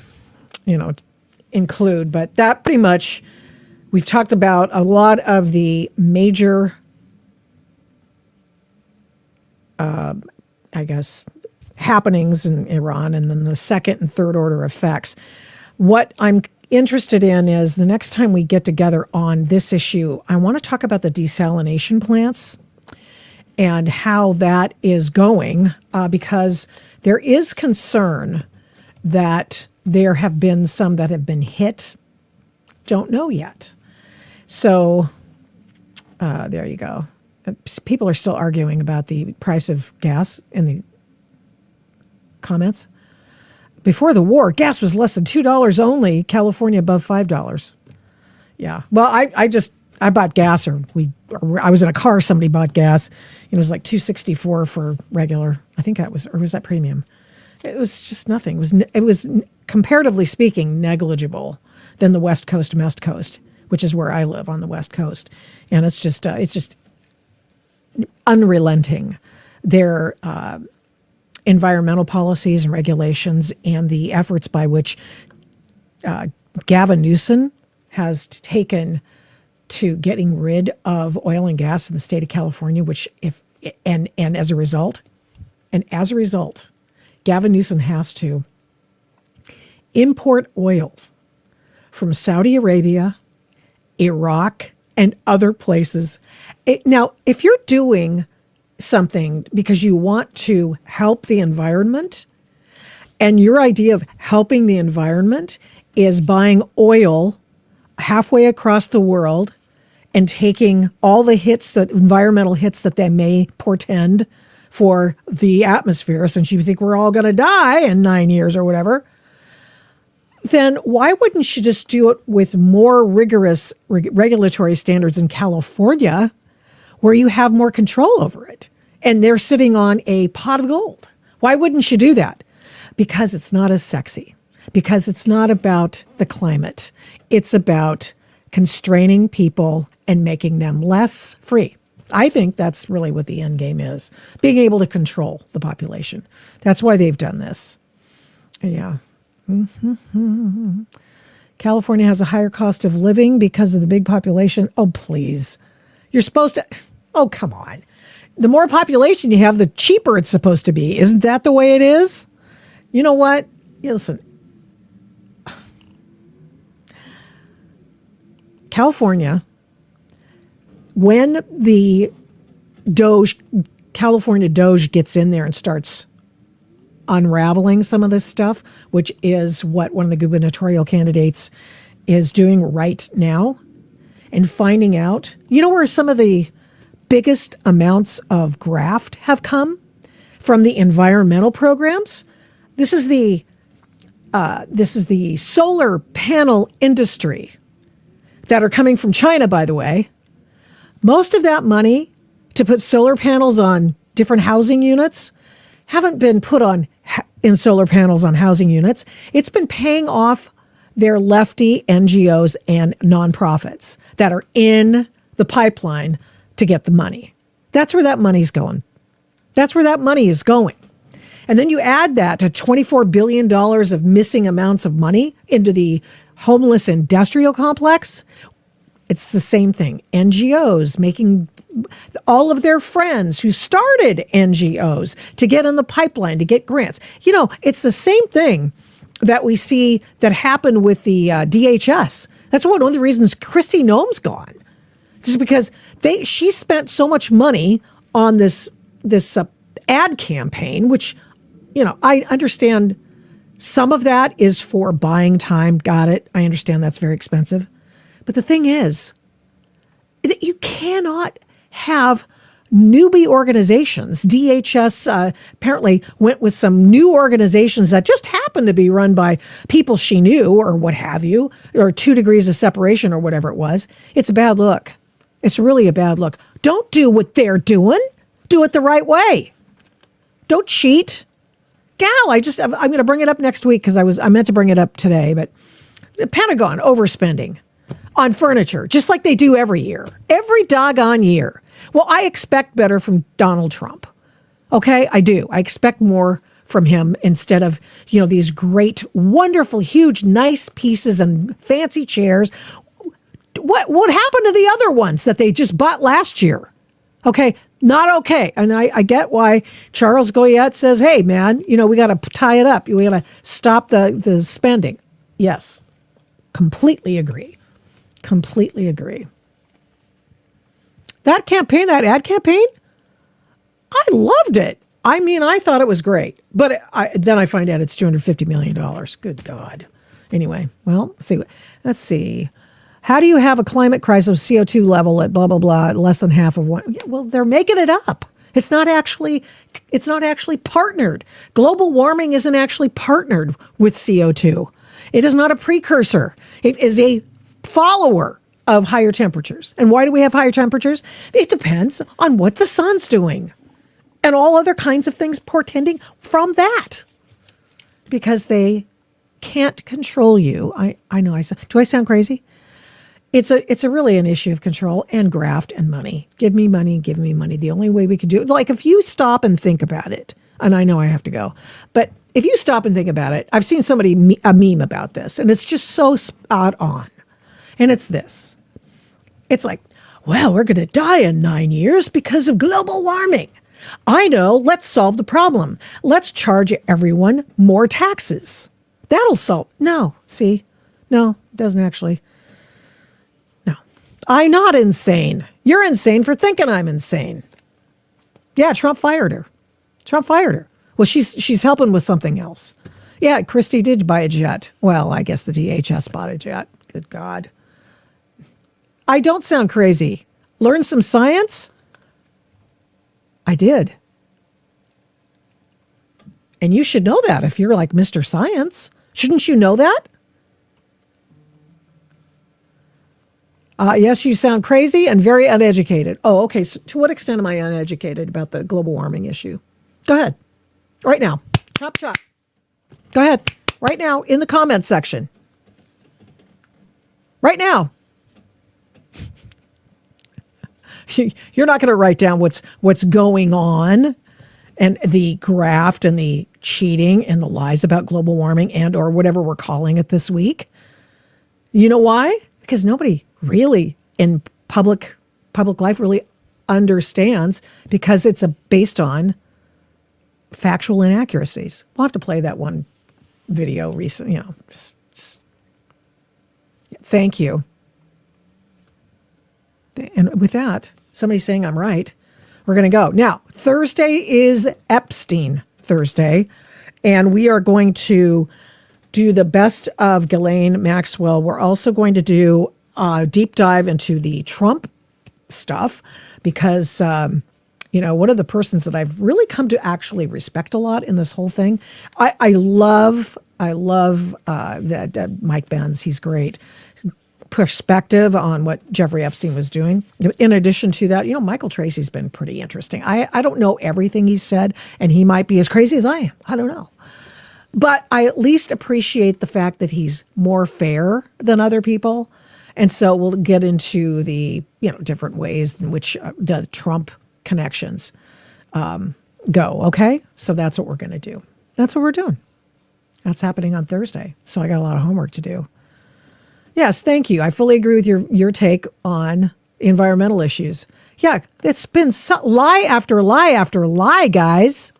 S2: include, but that pretty much, we've talked about a lot of the major, happenings in Iran, and then the second and third order effects. What I'm interested in is the next time we get together on this issue, I want to talk about the desalination plants and how that is going, because there is concern that there have been some that have been hit. Don't know yet. So there you go. People are still arguing about the price of gas in the comments. Before the war, gas was less than $2 only, California above $5. Yeah. Well, I bought gas, or I was in a car, somebody bought gas. It was like $2.64 for regular. I think that was, or was that premium? It was just nothing. It was comparatively speaking negligible than the West Coast and East Coast, which is where I live on the West Coast, and it's just unrelenting. Their environmental policies and regulations, and the efforts by which Gavin Newsom has taken to getting rid of oil and gas in the state of California, which as a result, Gavin Newsom has to import oil from Saudi Arabia, Iraq, and other places. Now, if you're doing something because you want to help the environment, and your idea of helping the environment is buying oil halfway across the world and taking all the environmental hits that they may portend for the atmosphere, since you think we're all going to die in 9 years or whatever, then why wouldn't you just do it with more rigorous regulatory standards in California, where you have more control over it, and they're sitting on a pot of gold? Why wouldn't you do that? Because it's not as sexy. Because it's not about the climate. It's about constraining people and making them less free. I think that's really what the end game is, being able to control the population. That's why they've done this. Yeah. Mm-hmm. California has a higher cost of living because of the big population. Oh, please. You're supposed to... Oh, come on. The more population you have, the cheaper it's supposed to be. Isn't that the way it is? You know what? Listen. California, when the California Doge gets in there and starts unraveling some of this stuff, which is what one of the gubernatorial candidates is doing right now, and finding out, you know where some of the biggest amounts of graft have come? From the environmental programs. This is the solar panel industry that are coming from China, by the way. Most of that money to put solar panels on different housing units haven't been put on in solar panels on housing units. It's been paying off their lefty NGOs and nonprofits that are in the pipeline to get the money. That's where that money's going. That's where that money is going. And then you add that to $24 billion of missing amounts of money into the homeless industrial complex. It's the same thing. NGOs making all of their friends who started NGOs to get in the pipeline, to get grants. You know, it's the same thing that we see that happened with the DHS. That's one of the reasons Kristi Noem's gone. Just because she spent so much money on this ad campaign, which, you know, I understand some of that is for buying time. Got it. I understand that's very expensive. But the thing is that you cannot have newbie organizations. DHS apparently went with some new organizations that just happened to be run by people she knew or what have you, or 2 degrees of separation or whatever it was. It's a bad look. It's really a bad look. Don't do what they're doing. Do it the right way. Don't cheat. Gal, I'm going to bring it up next week because I meant to bring it up today, but the Pentagon overspending on furniture, just like they do every year, every doggone year. Well, I expect better from Donald Trump. Okay, I do. I expect more from him instead of, you know, these great, wonderful, huge, nice pieces and fancy chairs. What happened to the other ones that they just bought last year? Okay, not okay. And I get why Charles Goyette says, hey, man, you know, we got to tie it up. We got to stop the spending. Yes, completely agree. Completely agree. That campaign, that ad campaign, I loved it. I mean, I thought it was great. But then I find out it's $250 million. Good God. Anyway, well, let's see. How do you have a climate crisis CO2 level at blah, blah, blah, less than half of one? Yeah, well, they're making it up. It's not actually partnered. Global warming isn't actually partnered with CO2. It is not a precursor. It is a follower of higher temperatures. And why do we have higher temperatures? It depends on what the sun's doing and all other kinds of things portending from that. Because they can't control you. I know. Do I sound crazy? It's a really an issue of control and graft and money. Give me money, give me money. The only way we could do it, like if you stop and think about it, and I know I have to go, but if you stop and think about it, I've seen a meme about this, and it's just so spot on. And it's this. It's like, well, we're going to die in 9 years because of global warming. I know, let's solve the problem. Let's charge everyone more taxes. That'll solve. No, see? No, it doesn't actually. I'm not insane. You're insane for thinking I'm insane. Yeah, Trump fired her. Well, she's helping with something else. Yeah, Kristi did buy a jet. Well, I guess the DHS bought a jet. Good God. I don't sound crazy. Learn some science? I did. And you should know that if you're like Mr. Science. Shouldn't you know that? Yes, you sound crazy and very uneducated. Oh, okay. So to what extent am I uneducated about the global warming issue? Go ahead. Right now. Chop, chop. Go ahead. Right now in the comments section. Right now. You're not going to write down what's going on and the graft and the cheating and the lies about global warming and or whatever we're calling it this week. You know why? Because nobody really in public life really understands, because it's based on factual inaccuracies. We'll have to play that one video recently, you know. Just thank you. And with that, somebody's saying I'm right. We're going to go. Now, Thursday is Epstein Thursday, and we are going to do the best of Ghislaine Maxwell. We're also going to do deep dive into the Trump stuff because, one of the persons that I've really come to actually respect a lot in this whole thing, I love that Mike Benz. He's great. Perspective on what Jeffrey Epstein was doing. In addition to that, Michael Tracy's been pretty interesting. I don't know everything he said, and he might be as crazy as I am. I don't know. But I at least appreciate the fact that he's more fair than other people. And so we'll get into the, different ways in which the Trump connections go. Okay. So that's what we're going to do. That's what we're doing. That's happening on Thursday. So I got a lot of homework to do. Yes. Thank you. I fully agree with your take on environmental issues. Yeah. It's been lie after lie after lie, guys.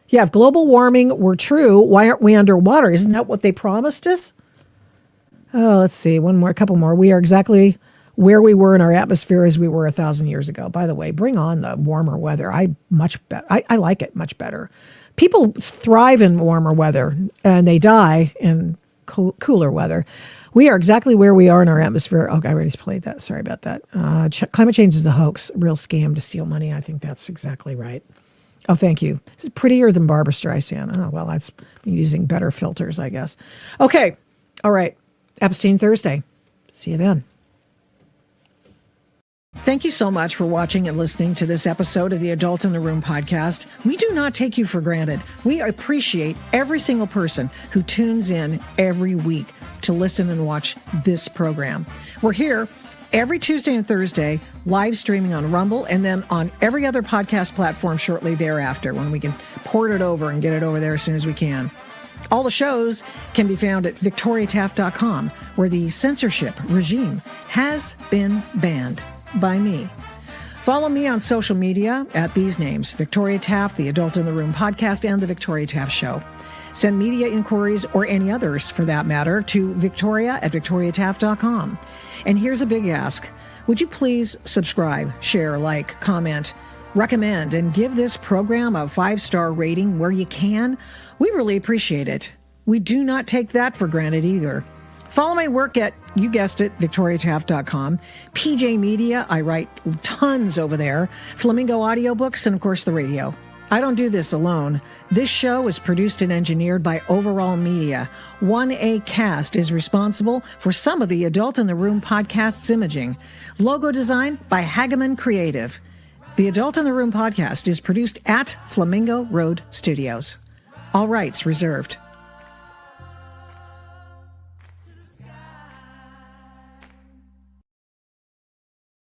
S2: Yeah. If global warming were true, why aren't we underwater? Isn't that what they promised us? Oh, let's see. A couple more. We are exactly where we were in our atmosphere as we were 1,000 years ago. By the way, bring on the warmer weather. I like it much better. People thrive in warmer weather and they die in cooler weather. We are exactly where we are in our atmosphere. Oh, I already played that. Sorry about that. Climate change is a hoax, a real scam to steal money. I think that's exactly right. Oh, thank you. This is prettier than Barbara Streisand. Oh, well, that's using better filters, I guess. Okay. All right. Epstein Thursday. See you then. Thank you so much for watching and listening to this episode of the Adult in the Room podcast. We do not take you for granted. We appreciate every single person who tunes in every week to listen and watch this program. We're here every Tuesday and Thursday, live streaming on Rumble, and then on every other podcast platform shortly thereafter when we can port it over and get it over there as soon as we can. All the shows can be found at victoriataft.com, where the censorship regime has been banned by me. Follow me on social media at these names: Victoria Taft, the Adult in the Room podcast, and the Victoria Taft Show. Send media inquiries, or any others for that matter, to victoria@victoriataft.com. And here's a big ask. Would you please subscribe, share, like, comment, recommend, and give this program a 5-star rating where you can? We really appreciate it. We do not take that for granted either. Follow my work at, you guessed it, victoriataft.com. PJ Media, I write tons over there. Flamingo Audiobooks, and of course the radio. I don't do this alone. This show is produced and engineered by Overall Media. 1A Cast is responsible for some of the Adult in the Room podcast's imaging. Logo design by Hageman Creative. The Adult in the Room podcast is produced at Flamingo Road Studios. All rights reserved.